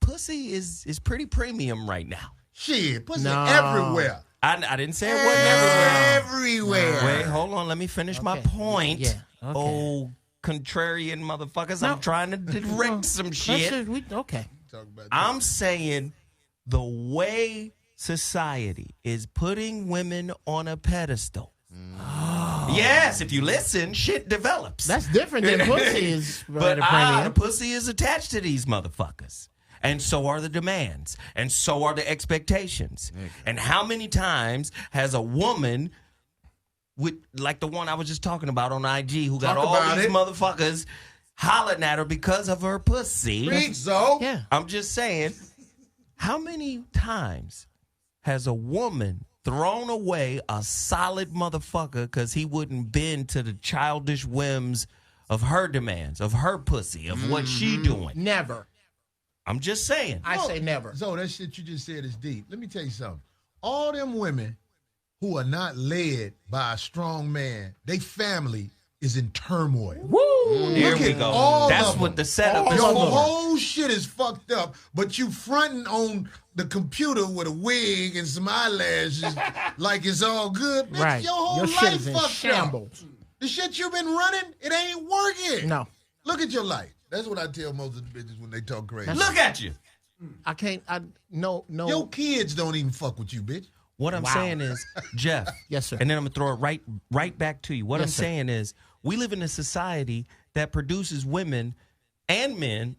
pussy is pretty premium right now. Shit, pussy No. everywhere. I didn't say it wasn't everywhere. Everywhere. Wait, hold on. Let me finish my point. Yeah. Okay. Oh, contrarian motherfuckers. I'm trying to direct some shit. Okay. I'm saying the way society is putting women on a pedestal. Yes, if you listen, shit develops. That's different than pussy is. But at a premium. pussy is attached to these motherfuckers. And so are the demands. And so are the expectations. And how many times has a woman with like the one I was just talking about on IG who got Talk all about these it. motherfuckers hollering at her because of her pussy? Preach, so. Yeah. I'm just saying, how many times has a woman thrown away a solid motherfucker because he wouldn't bend to the childish whims of her demands, of her pussy, of what she doing? Never. I'm just saying. I say never. So that shit you just said is deep. Let me tell you something. All them women who are not led by a strong man, they family is in turmoil. Woo! There Look we at go. all That's of what them. the setup is Your for. whole shit is fucked up, but you fronting on the computer with a wig and some eyelashes like it's all good. Bitch, Right. your whole Your shit life is in fucked shambles. up. The shit you've been running, it ain't working. No. Look at your life. That's what I tell most of the bitches when they talk crazy. Look at you. I can't. No. Your kids don't even fuck with you, bitch. What I'm Wow. saying is, Jeff. Yes, sir. And then I'm gonna throw it right back to you. What Yes, I'm sir. saying is, we live in a society that produces women and men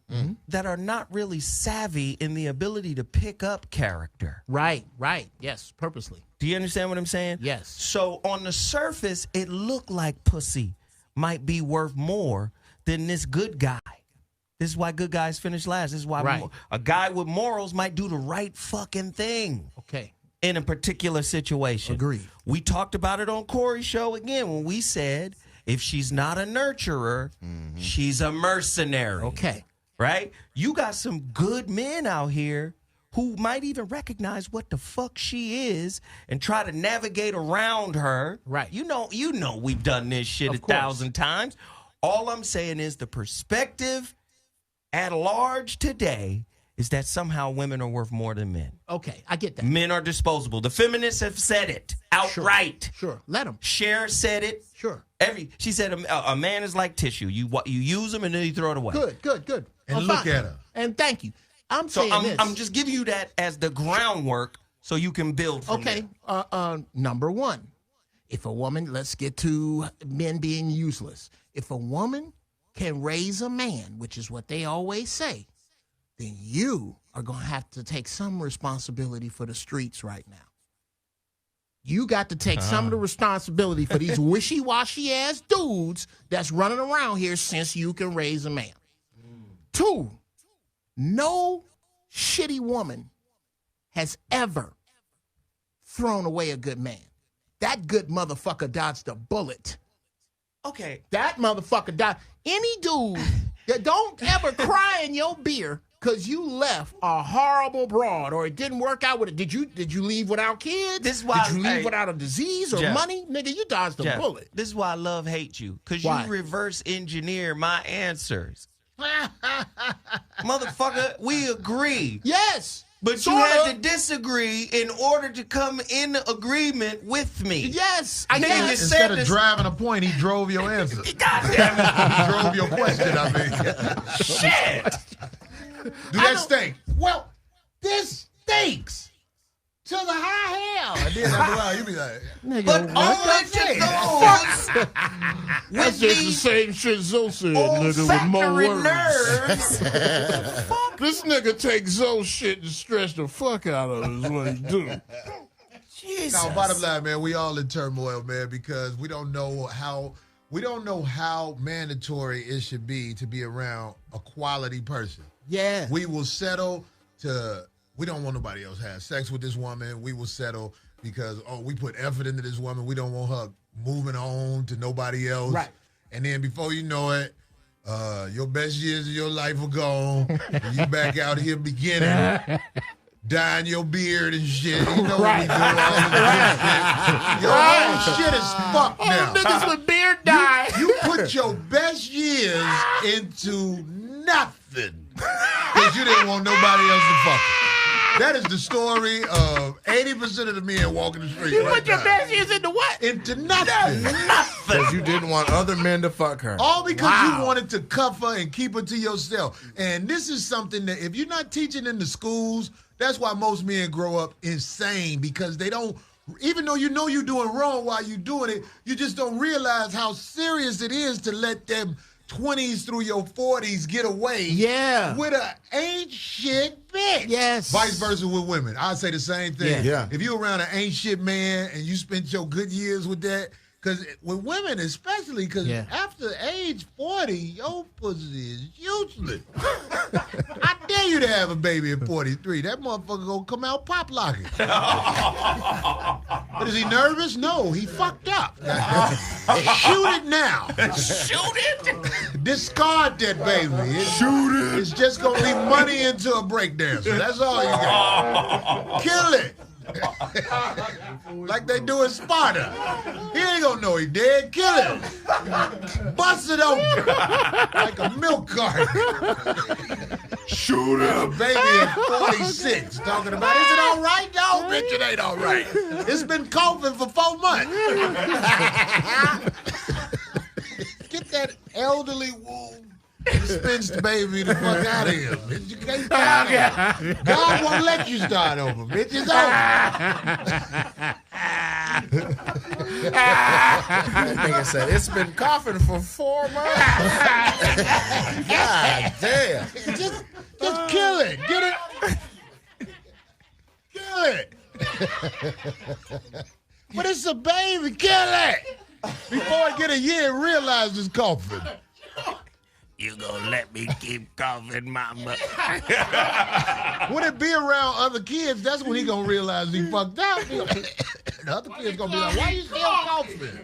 that are not really savvy in the ability to pick up character. Right. Yes, purposely. Do you understand what I'm saying? Yes. So on the surface, it looked like pussy might be worth more than this good guy. This is why good guys finish last. This is why Right. a guy with morals might do the right fucking thing. Okay. in a particular situation. Agreed. We talked about it on Corey's show again when we said if she's not a nurturer, she's a mercenary. Okay. Right? You got some good men out here who might even recognize what the fuck she is and try to navigate around her. Right. You know we've done this shit Of 1,000 times. All I'm saying is the perspective at large today is that somehow women are worth more than men. Okay, I get that. Men are disposable. The feminists have said it outright. Sure. Let them. Cher said it. Sure. She said a man is like tissue. You use them and then you throw it away. Good. And look at her. And thank you. I'm So saying this. I'm just giving you that as the groundwork so you can build from Okay. there. Number one, if a woman, let's get to men being useless. If a woman can raise a man, which is what they always say, then you are going to have to take some responsibility for the streets right now. You got to take some of the responsibility for these wishy-washy ass dudes that's running around here since you can raise a man. 2, no shitty woman has ever thrown away a good man. That good motherfucker dodged a bullet. Okay. That motherfucker died. Any dude that don't ever cry in your beer because you left a horrible broad or it didn't work out with it. Did you leave without kids? This is why, did you leave without a disease or Jeff, money? Nigga, you dodged a Jeff, bullet. This is why I love hate you. Because you Why? reverse engineer my answers. Motherfucker, we agree. Yes. But you had to disagree in order to come in agreement with me. Yes. Nigga, Instead of driving a point, he drove your answer. God damn it. He drove your question, I mean. Shit. Do that stink? Well, this stinks to the high hell. And then after a while, you be like, Nigga, But what all the that fuck? That's just the same shit Zoe said, nigga, with more words. nerves. This nigga takes Zoe shit and stretch the fuck out of it is what he do. Jesus. no, bottom line, man, we all in turmoil, man, because we don't know how mandatory it should be to be around a quality person. Yeah. We will settle we don't want nobody else to have sex with this woman. We will settle because, we put effort into this woman. We don't want her moving on to nobody else. Right. And then before you know it, your best years of your life are gone. And you back out here beginning, dyeing your beard and shit. You know what we do, all of this shit. Your whole shit is fucked now. Niggas with beard dye. You put your best years into nothing because you didn't want nobody else to fuck it. That is the story of 80% of the men walking the street. You right put your now. best years into what? Into nothing. Because you didn't want other men to fuck her. All because you wanted to cuff her and keep her to yourself. And this is something that if you're not teaching in the schools, that's why most men grow up insane because they don't, even though you know you're doing wrong while you're doing it, you just don't realize how serious it is to let them 20s through your 40s get away with a ain't shit bitch. Yes. Vice versa with women. I say the same thing. Yeah. If you're around an ain't shit man and you spent your good years with that, because with women especially, because after age 40, your pussy is useless. I dare you to have a baby at 43. That motherfucker gonna come out pop locking. But is he nervous? No, he fucked up. Shoot it now. Shoot it. Discard that baby. Shoot it. It's just gonna leave money into a breakdancer. That's all you got. Kill it. Like they do in Sparta. He ain't gonna know he dead. Kill him. Bust it open like a milk carton. Shoot him. Baby at 46 talking about, is it all right? No, bitch, it ain't all right. It's been coughing for 4 months. Get that elderly wound. Spins the baby the fuck out of here, bitch. You can't start over. God won't let you start over, bitch. It's over. Nigga said, it's been coughing for 4 months. God damn. Just kill it. Get it. Kill it. But it's a baby. Kill it. Before I get a year, realize it's coughing. You gonna let me keep coughing, mama. When it be around other kids, that's when he gonna realize he fucked up. The other kids gonna be like, why you still coughing?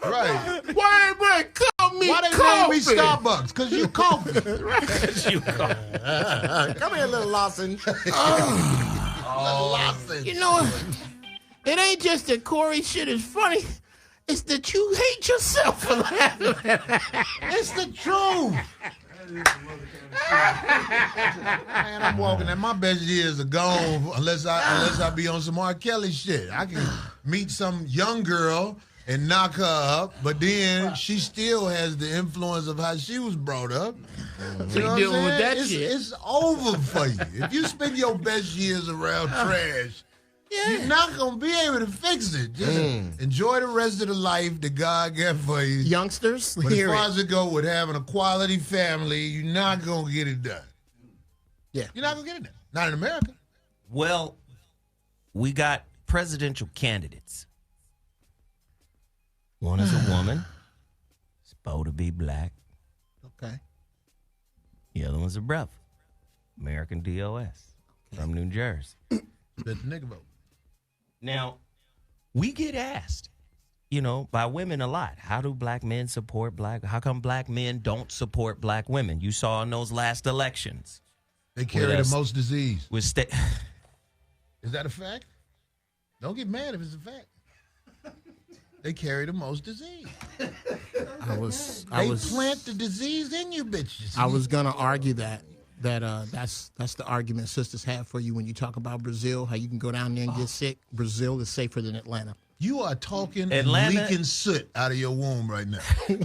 Right. Why they call me Why they coughing? name me Starbucks? Because you coughing. You coughing. Come here, little Lawson. Lawson. You know, it ain't just that Corey shit is funny. It's that you hate yourself for laughing at that. It's the truth. Man, I'm walking and my best years are gone unless I be on some R. Kelly shit. I can meet some young girl and knock her up, but then she still has the influence of how she was brought up. So you dealing with that shit. It's over for you. If you spend your best years around trash, you're not going to be able to fix it. Just enjoy the rest of the life that God got for you. Youngsters, But as hear far it. as it go with having a quality family, you're not going to get it done. Yeah. You're not going to get it done. Not in America. Well, we got presidential candidates. One is a woman, supposed to be black. Okay. The other one's a brother, American DOS from New Jersey. Let the nigga vote. Now, we get asked, by women a lot. How do black men support how come black men don't support black women? You saw in those last elections. They carry the most disease. Is that a fact? Don't get mad if it's a fact. They carry the most disease. They plant the disease in you, bitches. I was gonna argue that that's the argument sisters have for you when you talk about Brazil, how you can go down there and get sick. Brazil is safer than Atlanta. You are talking Atlanta- and leaking soot out of your womb right now.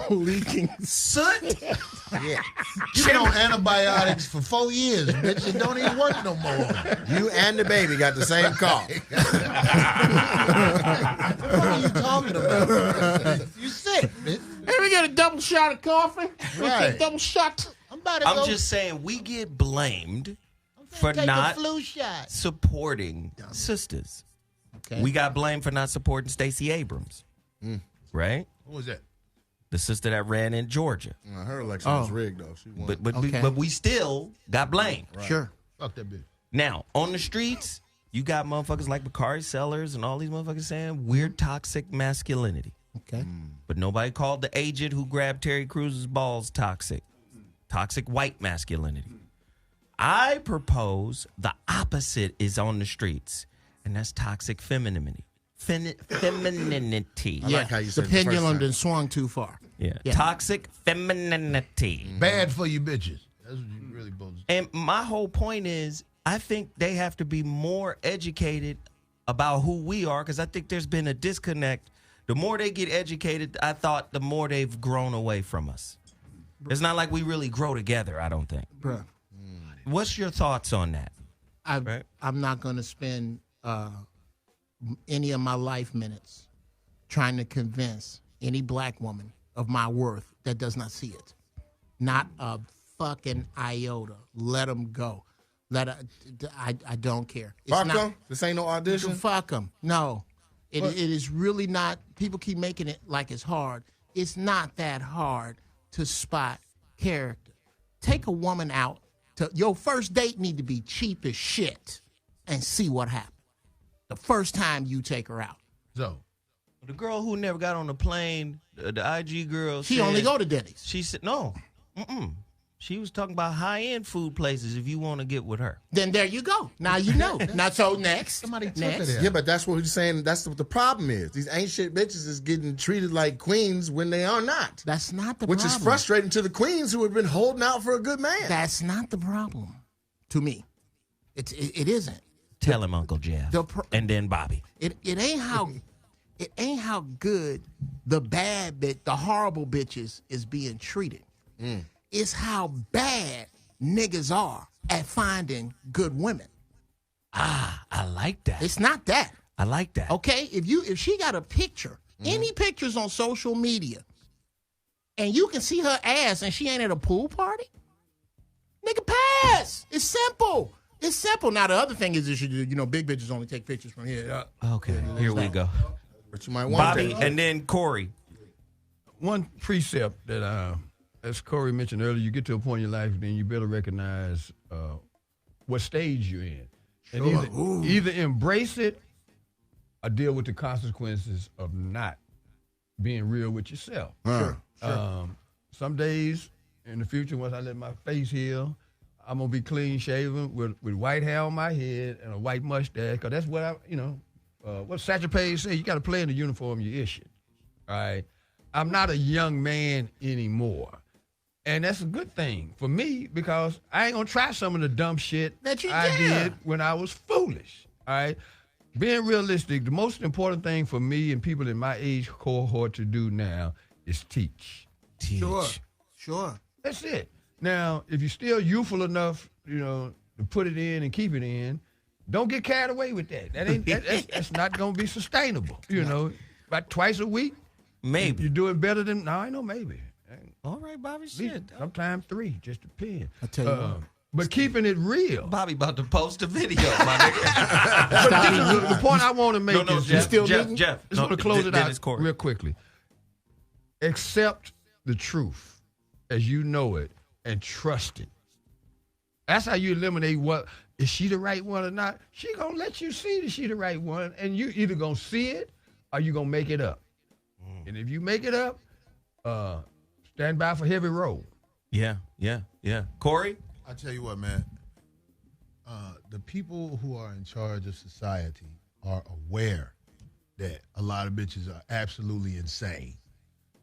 Leaking soot? Yeah. You've been on antibiotics for 4 years, bitch. It don't even work no more. You and the baby got the same cough. What are you talking about? You sick, bitch. Hey, we got a double shot of coffee. We Right. take double shot. I'm just saying we get blamed for take not the flu shot. supporting sisters. Okay. We got blamed for not supporting Stacey Abrams, right? What was that? The sister that ran in Georgia. Her election was rigged, though. She won. But we still got blamed. Right. Sure. Fuck that bitch. Now, on the streets, you got motherfuckers like Bakari Sellers and all these motherfuckers saying weird toxic masculinity. Okay. But nobody called the agent who grabbed Terry Cruz's balls toxic. Toxic white masculinity. I propose the opposite is on the streets, and that's toxic femininity. Femininity. I like how you the said it the first pendulum time. done swung too far. Yeah. Toxic femininity. Bad for you bitches. That's what you really supposed to do. And my whole point is, I think they have to be more educated about who we are, because I think there's been a disconnect. The more they get educated, I thought the more they've grown away from us. It's not like we really grow together, I don't think. Bruh. What's your thoughts on that? I'm not going to spend any of my life minutes trying to convince any black woman of my worth that does not see it. Not a fucking iota. Let them go. I don't care. Fuck them? This ain't no audition? Fuck them. No. It is really not. People keep making it like it's hard. It's not that hard to spot character. Take a woman out. Your first date need to be cheap as shit and see what happens. The first time you take her out. So, the girl who never got on the plane, the IG girl, She said, only go to Denny's. She said, no. She was talking about high-end food places if you want to get with her. Then there you go. Now you know. Now, so next. Somebody took Next. it. Yeah, but that's what he's saying. That's what the problem is. These ain't shit bitches is getting treated like queens when they are not. That's not the Which problem. is frustrating to the queens who have been holding out for a good man. That's not the problem. To me. It isn't. Tell him, Uncle Geoff. And then Bobby. It ain't how good the bad bit, the horrible bitches is being treated. It's how bad niggas are at finding good women. Ah, I like that. It's not that. I like that. Okay, if she got a picture, any pictures on social media, and you can see her ass and she ain't at a pool party, nigga, pass. It's simple. It's simple. Now the other thing is, big bitches only take pictures from here. Okay, here we go. But you might want Bobby that. and then Corey. One precept that as Corey mentioned earlier, you get to a point in your life, then you better recognize what stage you're in. And either embrace it or deal with the consequences of not being real with yourself. Sure. Some days in the future, once I let my face heal, I'm going to be clean shaven with white hair on my head and a white mustache, because that's what what Satchel Paige said, you got to play in the uniform you issued. All right? I'm not a young man anymore. And that's a good thing for me, because I ain't going to try some of the dumb shit that I did when I was foolish. All right? Being realistic, the most important thing for me and people in my age cohort to do now is teach. Sure. That's it. Now, if you're still youthful enough, to put it in and keep it in, don't get carried away with that. That's not going to be sustainable. About twice a week. Maybe. You're doing better than, no, I know maybe. All right, Bobby, shit. Sometimes 3, just depends. I tell you what. But keeping it real. Bobby about to post a video, my nigga. But this is the point I want to make is Jeff, Jeff. Jeff. Just want to close it out real quickly. Accept the truth as you know it and trust it. That's how you eliminate what, is she the right one or not? She going to let you see that she the right one, and you either going to see it or you going to make it up. And if you make it up, stand by for heavy road. Yeah. Corey? I tell you what, man. The people who are in charge of society are aware that a lot of bitches are absolutely insane.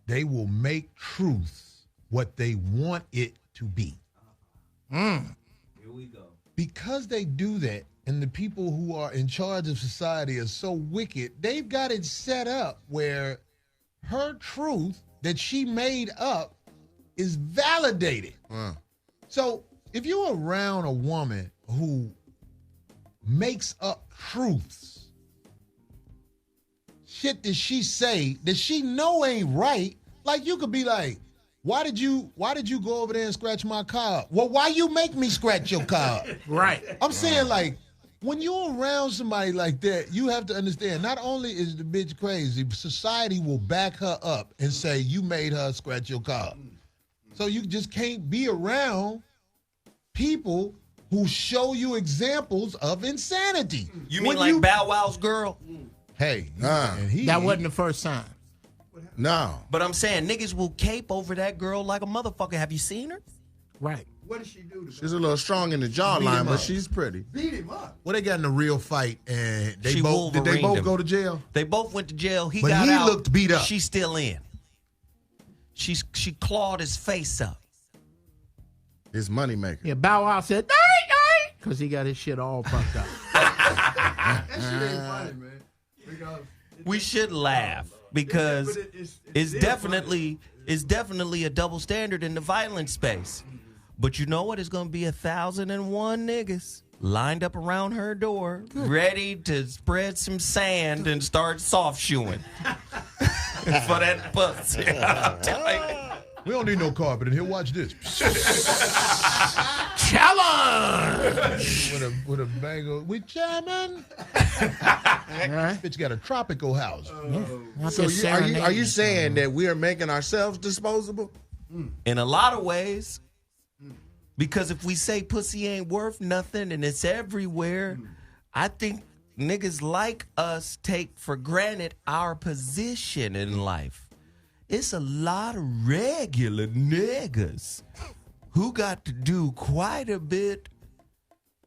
They will make truth what they want it to be. Here we go. Because they do that, and the people who are in charge of society are so wicked, they've got it set up where her truth that she made up is validated. So if you're around a woman who makes up truths, shit that she say that she know ain't right, like you could be like, why did you go over there and scratch my car? Well, why you make me scratch your car? Right. I'm saying, like, when you're around somebody like that, you have to understand, not only is the bitch crazy, society will back her up and say, you made her scratch your car. So you just can't be around people who show you examples of insanity. You mean like Bow Wow's girl? Hey, that wasn't the first time. No. But I'm saying niggas will cape over that girl like a motherfucker. Have you seen her? Right. What did she do to She's a little strong in the jawline, but she's pretty. Beat him up. Well, they got in a real fight, and did they Wolverined both him. go to jail? They both went to jail. He But got he out. looked beat up. She's still in. She clawed his face up. His moneymaker. Yeah, Bow Wow said, because he got his shit all fucked up. That shit ain't funny, man. Because We should laugh because it's definitely a double standard in the violent space. But you know what? It's going to be 1,001 niggas lined up around her door, ready to spread some sand and start soft shoeing for that pussy. I'm telling you. We don't need no carpet in here. Watch this. Challenge! with a bango. We jamming. Bitch got a tropical house. So are you saying that we are making ourselves disposable? In a lot of ways. Because if we say pussy ain't worth nothing and it's everywhere, I think niggas like us take for granted our position in life. It's a lot of regular niggas who got to do quite a bit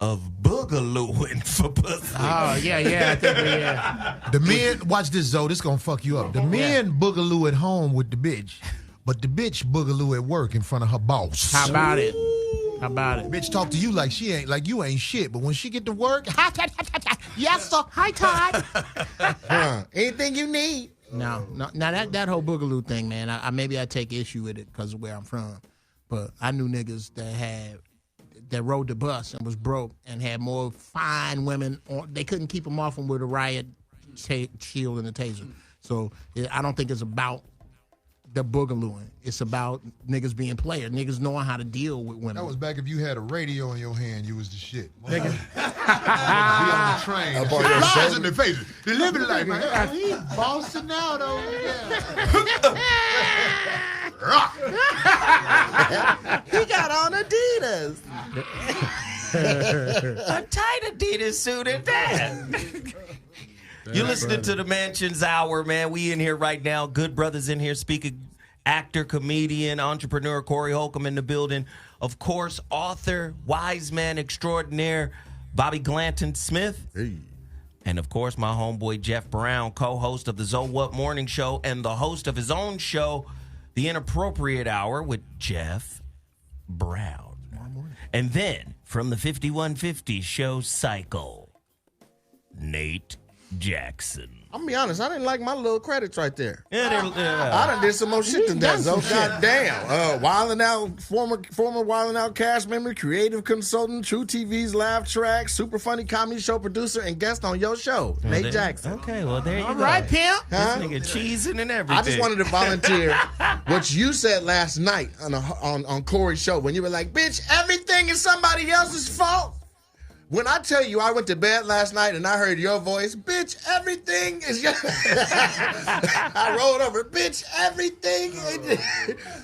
of boogalooing for pussy. Oh, yeah. I think The men, watch this, Zoe. This gonna fuck you up. The men boogaloo at home with the bitch, but the bitch boogaloo at work in front of her boss. How about it? How about it? Bitch talk to you like she ain't, like you ain't shit, but when she get to work, Yes, sir. Hi, Todd. Anything you need. No. Now that whole boogaloo thing, man, I maybe I take issue with it because of where I'm from. But I knew niggas that rode the bus and was broke and had more fine women. They couldn't keep them off them with a riot shield and a taser. So I don't think it's about the boogalooing. It's about niggas being players, niggas knowing how to deal with women. That was back if you had a radio in your hand, you was the shit. Nigga. Be on the train. Up on your Lies shoulder. in their faces. They living like, man, he's bossing out over there. Rock. He got on Adidas. A tight Adidas suit at that. You're listening to the Mansions Hour, man. We in here right now. Good brothers in here speaking. Actor, comedian, entrepreneur Corey Holcomb in the building. Of course, author, wise man extraordinaire Bobby Glanton-Smith. Hey. And of course, my homeboy Geoff Brown, co-host of the So What Morning Show and the host of his own show, The Inappropriate Hour with Geoff Brown. And then from the 5150 show Cycle, Nate Jackson. I'm gonna be honest, I didn't like my little credits right there. Yeah, I done did some more shit than that, so goddamn. Wildin' Out, former Wildin' Out cast member, creative consultant, True TV's laugh track, super funny comedy show producer, and guest on your show, Nate Jackson. Okay, well, there you go. All right, pimp. Huh? This nigga cheesing and everything. I just wanted to volunteer what you said last night on Corey's show when you were like, bitch, everything is somebody else's fault. When I tell you I went to bed last night and I heard your voice, bitch, everything is your... I rolled over, bitch, everything.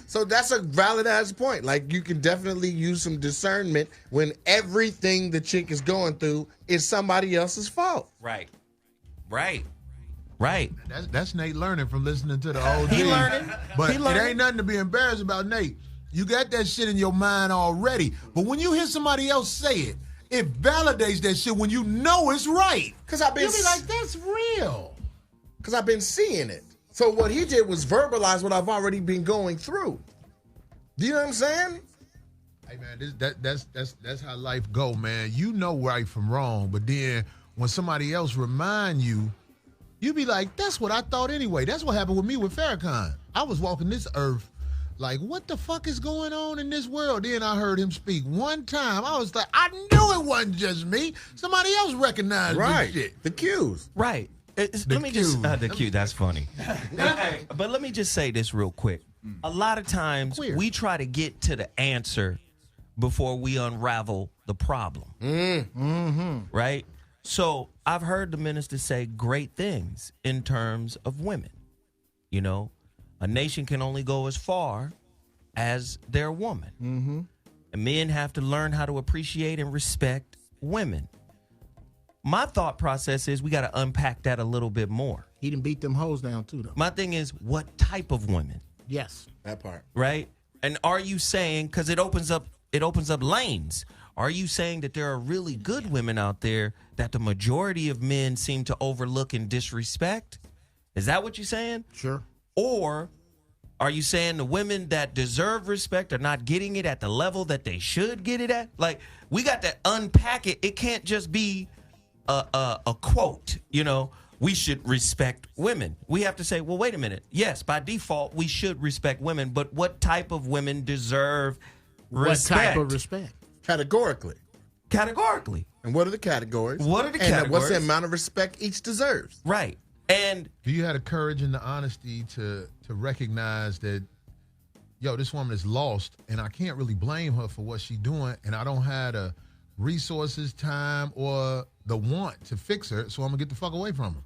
So that's a valid ass point. Like, you can definitely use some discernment when everything the chick is going through is somebody else's fault. Right. That's Nate learning from listening to the OG. He learning. But He learning. it ain't nothing to be embarrassed about, Nate. You got that shit in your mind already. But when you hear somebody else say it, it validates that shit when you know it's right. Because I've been... You'll be like, that's real. Because I've been seeing it. So what he did was verbalize what I've already been going through. Do you know what I'm saying? Hey, man, that's how life go, man. You know right from wrong, but then when somebody else remind you, you be like, that's what I thought anyway. That's what happened with me with Farrakhan. I was walking this earth like, what the fuck is going on in this world? Then I heard him speak one time. I was like, I knew it wasn't just me. Somebody else recognized this shit. The cues. Right. Let me just the cue. That's funny. But let me just say this real quick. A lot of times we try to get to the answer before we unravel the problem. Right? So I've heard the minister say great things in terms of women. You know, a nation can only go as far as their woman. And men have to learn how to appreciate and respect women. My thought process is we got to unpack that a little bit more. He done beat them hoes down too, though. My thing is, what type of women? Yes. That part. Right? And are you saying, because it opens up lanes, are you saying that there are really good women out there that the majority of men seem to overlook and disrespect? Is that what you're saying? Sure. Or are you saying the women that deserve respect are not getting it at the level that they should get it at? Like, we got to unpack it. It can't just be a quote, you know, we should respect women. We have to say, well, wait a minute. Yes, by default, we should respect women, but what type of women deserve respect? What type of respect? Categorically. And what are the categories? What are the and categories? what's the amount of respect each deserves? Right. And do you have the courage and the honesty to recognize that, yo, this woman is lost and I can't really blame her for what she's doing, and I don't have the resources, time, or the want to fix her, so I'm gonna get the fuck away from her.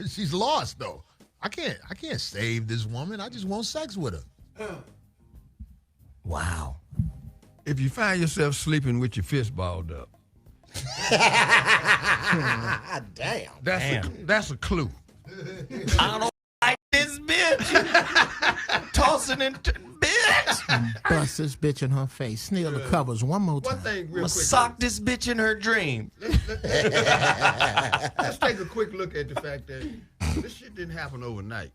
She's lost though. I can't save this woman. I just want sex with her. Wow. If you find yourself sleeping with your fist balled up, Damn. That's a clue. I don't like this bitch. Tossing and bitch. Bust this bitch in her face. Sneal the covers one more time. One thing I'm real gonna quick. sock this bitch in her dream. Let's take a quick look at the fact that this shit didn't happen overnight.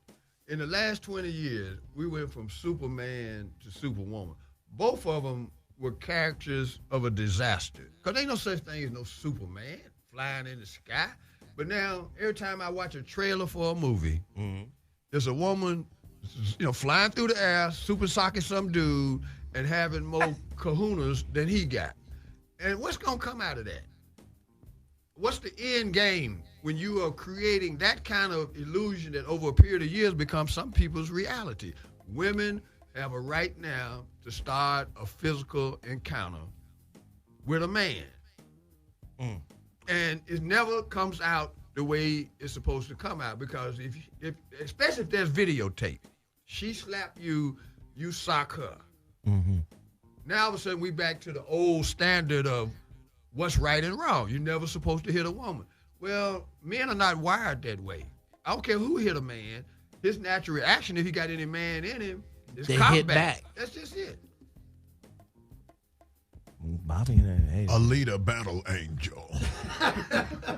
In the last 20 years, we went from Superman to Superwoman. Both of them were characters of a disaster. Because ain't no such thing as no Superman flying in the sky. But now, every time I watch a trailer for a movie, there's a woman, you know, flying through the air, super socking some dude, and having more kahunas than he got. And what's going to come out of that? What's the end game when you are creating that kind of illusion that over a period of years becomes some people's reality. Women have a right now to start a physical encounter with a man. And it never comes out the way it's supposed to come out, because if especially if there's videotape, she slapped you, you sock her. Now all of a sudden we back to the old standard of what's right and wrong. You're never supposed to hit a woman. Well, men are not wired that way. I don't care who hit a man. His natural reaction, if he got any man in him, is They cock hit back. That's just it. Bobby, hey. Alita Battle Angel.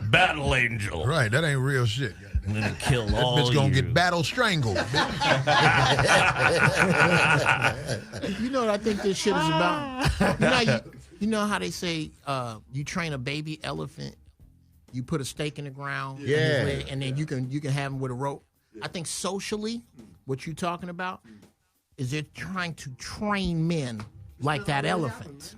Battle Angel. Right, that ain't real shit. I'm gonna kill that all bitch gonna you. get battle strangled. You know what I think this shit is about? You know how they say you train a baby elephant, you put a stake in the ground, in his Yeah. leg, and then you can have him with a rope. I think socially, what you're talking about is they're trying to train men like that elephant,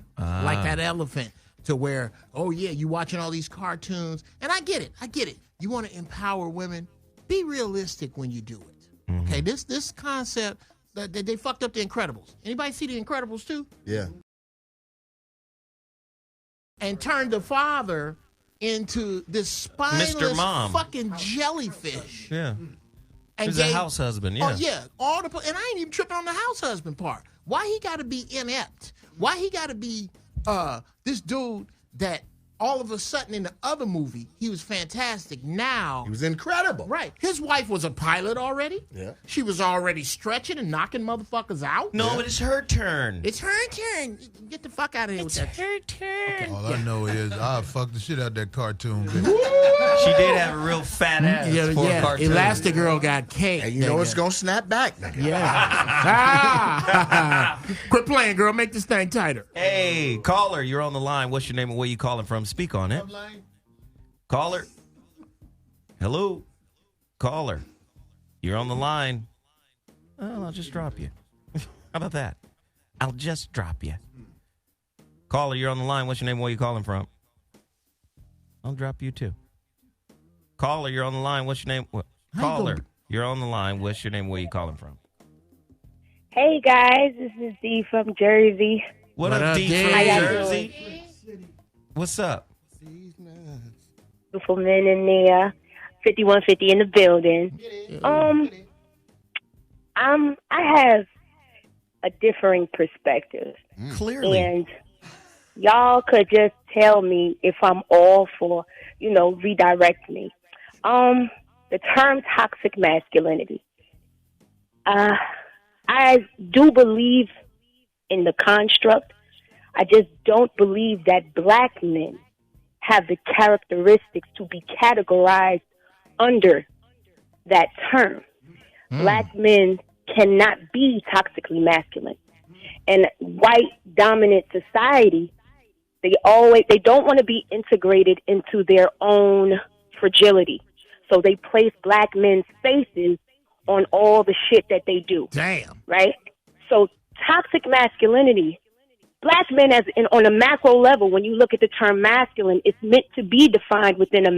to where, oh yeah, you watching all these cartoons, and I get it. You want to empower women, be realistic when you do it. Okay, this concept that they fucked up the Incredibles. Anybody see the Incredibles too? Yeah. And turned the father into this spineless Mr. Mom. fucking jellyfish. Yeah. And He's a house husband, yeah. Oh yeah, and I ain't even tripping on the house husband part. Why he got to be inept? Why he got to be this dude that all of a sudden in the other movie he was fantastic. Now He was incredible. right, his wife was a pilot already. Yeah. She was already stretching and knocking motherfuckers out. No, but it's her turn. It's her turn. Get the fuck out of here with that. her turn. All I know is I fucked the shit out that cartoon. Bitch. She did have a real fat ass for a cartoon. Elastigirl got cake. And you know it's gonna snap back. Nigga. Yeah. Quit playing, girl. Make this thing tighter. Hey, caller, you're on the line. What's your name and where you calling from? Speak on it. Caller. Hello. Caller. You're on the line. Oh, I'll just drop you. How about that? I'll just drop you. Caller, you're on the line. What's your name and where you calling from? I'll drop you too. Caller, you're on the line. What's your name? Caller, you're on the line. What's your name and where you calling from? Hey guys, this is Dee from Jersey. What up, D from How y'all Jersey? What's up? Beautiful men in there. 5150 in the building. I have a differing perspective. Clearly. And y'all could just tell me if I'm all for, redirect me. The term toxic masculinity. I do believe in the construct. I just don't believe that black men have the characteristics to be categorized under that term. Black men cannot be toxically masculine. And white dominant society, they don't want to be integrated into their own fragility. So they place black men's faces on all the shit that they do. Damn. Right? So toxic masculinity, black men on a macro level, when you look at the term masculine, it's meant to be defined within a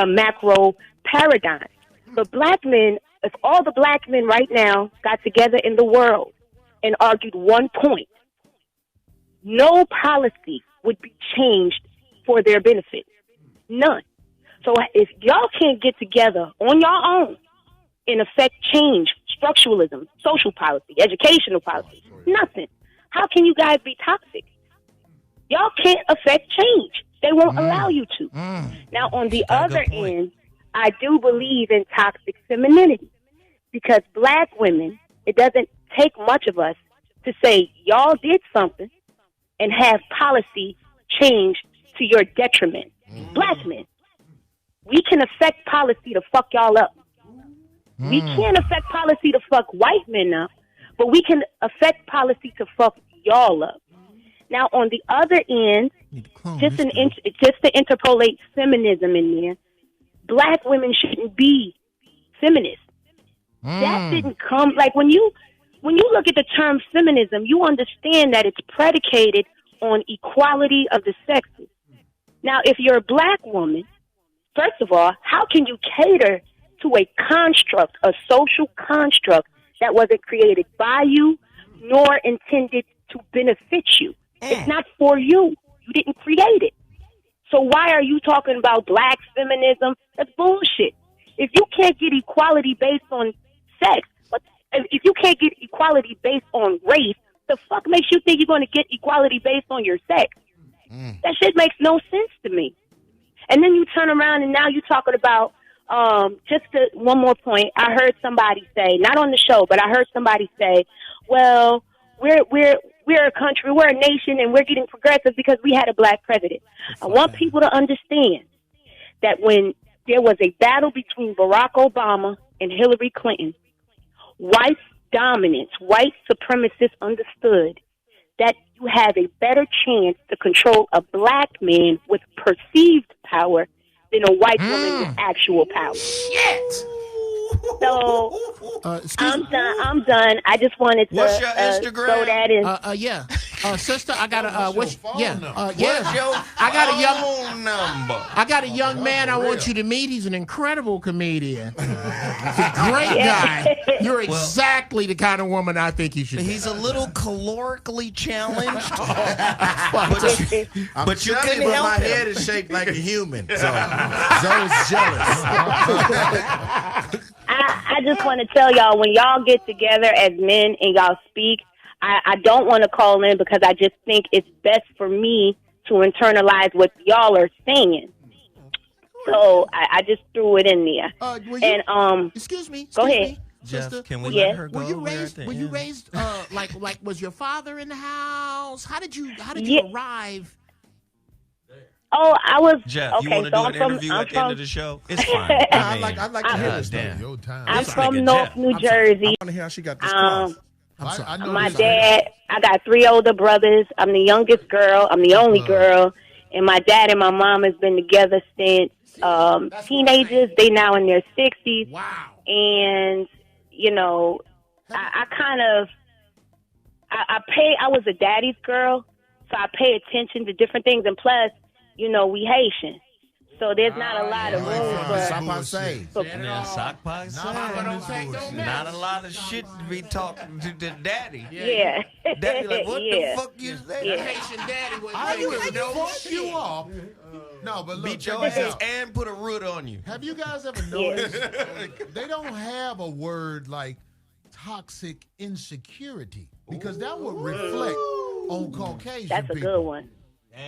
macro paradigm. But black men, if all the black men right now got together in the world and argued one point, no policy would be changed for their benefit. None. So if y'all can't get together on your own and affect change, structuralism, social policy, educational policy, nothing, how can you guys be toxic? Y'all can't affect change. They won't allow you to. Now, on the other end, I do believe in toxic femininity because black women, it doesn't take much of us to say y'all did something and have policy change to your detriment. Black men, we can affect policy to fuck y'all up. We can't affect policy to fuck white men up, but we can affect policy to fuck y'all up. Now, on the other end, just to interpolate feminism in there, black women shouldn't be feminists. That didn't come, like when you look at the term feminism, you understand that it's predicated on equality of the sexes. Now, if you're a black woman first of all, how can you cater to a construct, a social construct that wasn't created by you nor intended to benefit you? It's not for you. You didn't create it. So why are you talking about black feminism? That's bullshit. If you can't get equality based on sex, if you can't get equality based on race, the fuck makes you think you're going to get equality based on your sex? That shit makes no sense to me. And then you turn around and now you're talking about, one more point. I heard somebody say, not on the show, but I heard somebody say, well, we're a country, we're a nation, and we're getting progressive because we had a black president. I want people to understand that when there was a battle between Barack Obama and Hillary Clinton, white dominance, white supremacists understood that you have a better chance to control a black man with perceived power than a white woman with actual power. Shit! So I'm done. I just wanted to What's your Instagram? throw that in. Sister, I got a I got a young man I want you to meet. He's an incredible comedian. He's a great guy. You're exactly the kind of woman I think you should. He's a little calorically challenged, but you couldn't but help my him. head is shaped like a human. So Zoe's jealous. I just want to tell y'all, when y'all get together as men and y'all speak, I don't want to call in because I just think it's best for me to internalize what y'all are saying. So I just threw it in there. Excuse me. Go ahead. Jeff, can we let her go? Were you raised like was your father in the house? How did you arrive? Oh, I was. Jeff, okay, you want to do an interview at the end of the show? It's fine. I'd like to hear this. Your time. I'm from North New Jersey. I want to hear how she got this cross. My dad, I got 3 older brothers. I'm the youngest girl. I'm the only girl. And my dad and my mom has been together since teenagers. They now in their 60s. Wow. And, you know, I was a daddy's girl, so I pay attention to different things. And plus, you know, we Haitian. So there's not a lot of room not a lot of shit to be talking to the daddy. Yeah. Daddy like, what the fuck you say? Yeah. Haitian daddy was I would know you off. No, but look, beat your ass and put a root on you. Have you guys ever noticed they don't have a word like toxic insecurity because that would reflect on Caucasian That's a people. good one.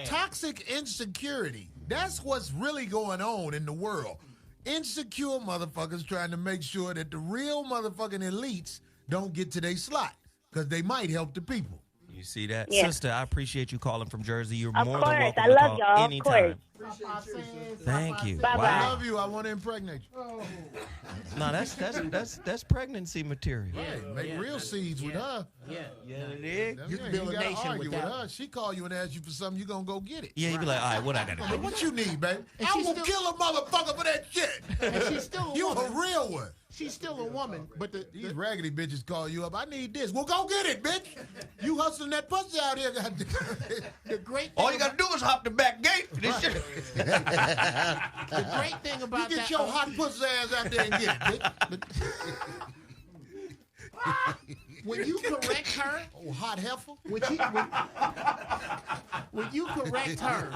Toxic insecurity. That's what's really going on in the world. Insecure motherfuckers trying to make sure that the real motherfucking elites don't get to their slot because they might help the people. You see that? Yeah. Sister, I appreciate you calling from Jersey. You're Of more course. than welcome I to love call y'all. anytime. Of Thank you. Bye-bye. I love you. I want to impregnate you. No, that's pregnancy material. Right. Make real seeds with her. Yeah. You can build a gotta nation argue with that. her. She call you and ask you for something, you gonna go get it. Yeah, you be like, all right, what I got to Hey, do? what you need, baby? And I she's will still- kill a motherfucker for that shit. And she's still a You woman. a real one. She's still a woman, but These raggedy bitches call you up. I need this. Well, go get it, bitch. You hustling that pussy out here. goddamn. the great All you got to do is hop the back gate. This shit. the great thing about You get that, your hot pussy ass out there and get it, bitch. when you correct her, Oh, hot heifer. when you correct her,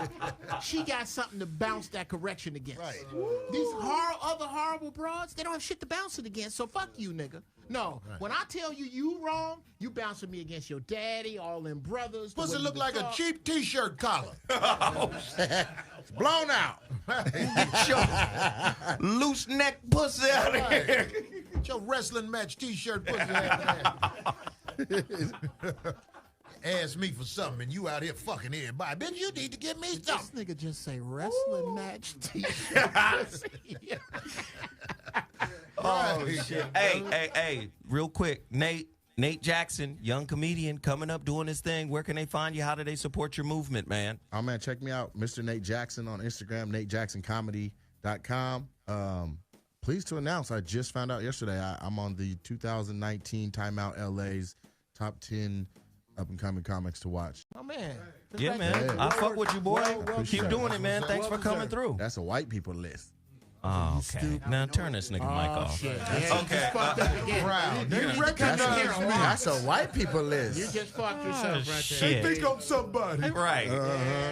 she got something to bounce that correction against. Right. These other horrible broads, they don't have shit to bounce it against. So fuck you, nigga. No, when I tell you wrong, you bouncing me against your daddy, all them brothers. the Pussy way look you like a talk. cheap T-shirt collar. It's blown out. Get your loose neck pussy out of here. Get your wrestling match T-shirt pussy ass. Ask me for something and you out here fucking everybody. Bitch, you need to give me This something. nigga just say wrestling match t-shirt. Oh, shit. Hey, real quick. Nate Jackson, young comedian, coming up, doing his thing. Where can they find you? How do they support your movement, man? Oh, man, check me out. Mr. Nate Jackson on Instagram, NateJacksonComedy.com. Pleased to announce, I just found out yesterday, I'm on the 2019 Time Out LA's top 10 up-and-coming comics to watch. Oh, man. Yeah, man. I fuck with you, boy. Keep doing it, man. Thanks for coming through. That's a white people list. Oh, okay. Now turn this nigga mic off. Shit. Okay. That's a white people list. You just fucked yourself right there. Shit. Think I'm somebody. Right.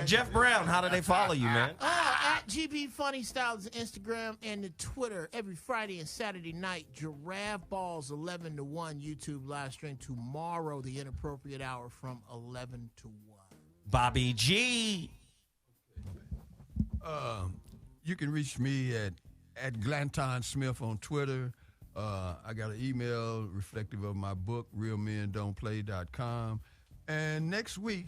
Jeff Brown, how do they follow you, man? At GB Funny Styles Instagram and the Twitter every Friday and Saturday night. Giraffe Balls 11 to 1 YouTube live stream tomorrow. The Inappropriate Hour from 11 to 1. Bobby G. You can reach me at Glanton-Smith on Twitter. I got an email reflective of my book, realmendon'tplay.com. And next week,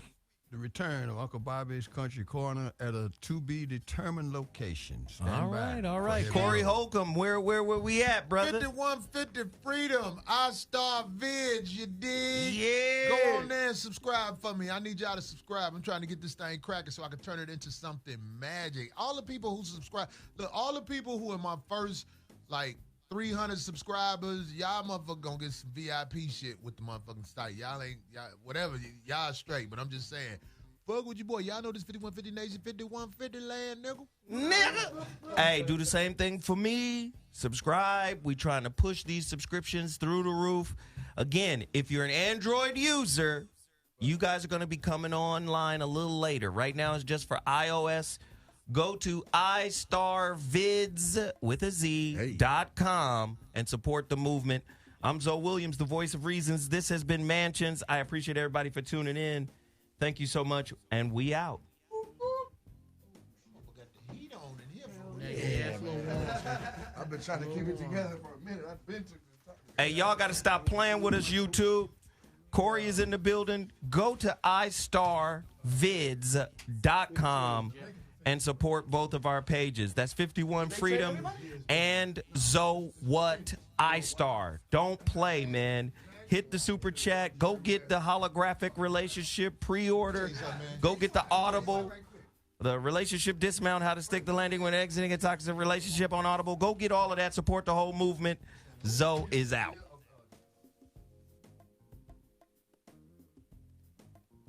the return of Uncle Bobby's Country Corner at a to-be-determined location. Stand by. All right. Corey Holcomb, where we at, brother? 5150 Freedom, iStar Vids, you dig? Yeah. Go on there and subscribe for me. I need y'all to subscribe. I'm trying to get this thing cracking so I can turn it into something magic. All the people who subscribe, look, all the people who are my first, 300 subscribers, y'all motherfuckers gonna get some VIP shit with the motherfucking site. Y'all whatever, y'all straight, but I'm just saying, fuck with your boy. Y'all know this 5150 Nation, 5150 land, nigga. Hey, do the same thing for me. Subscribe. We trying to push these subscriptions through the roof. Again, if you're an Android user, you guys are going to be coming online a little later. Right now it's just for iOS. Go to istarvids.com and support the movement. I'm Zoe Williams, the voice of reasons. This has been Mansions. I appreciate everybody for tuning in. Thank you so much, and we out. I've been trying to keep it together for a minute. I've been to Hey, y'all got to stop playing with us, YouTube. Corey is in the building. Go to istarvids.com and support both of our pages. That's 51 Freedom and Zoe What iStar. Don't play, man. Hit the super chat. Go get the holographic relationship pre-order. Go get the Audible, the relationship dismount, how to stick the landing when exiting a toxic relationship on Audible. Go get all of that. Support the whole movement. Zoe is out.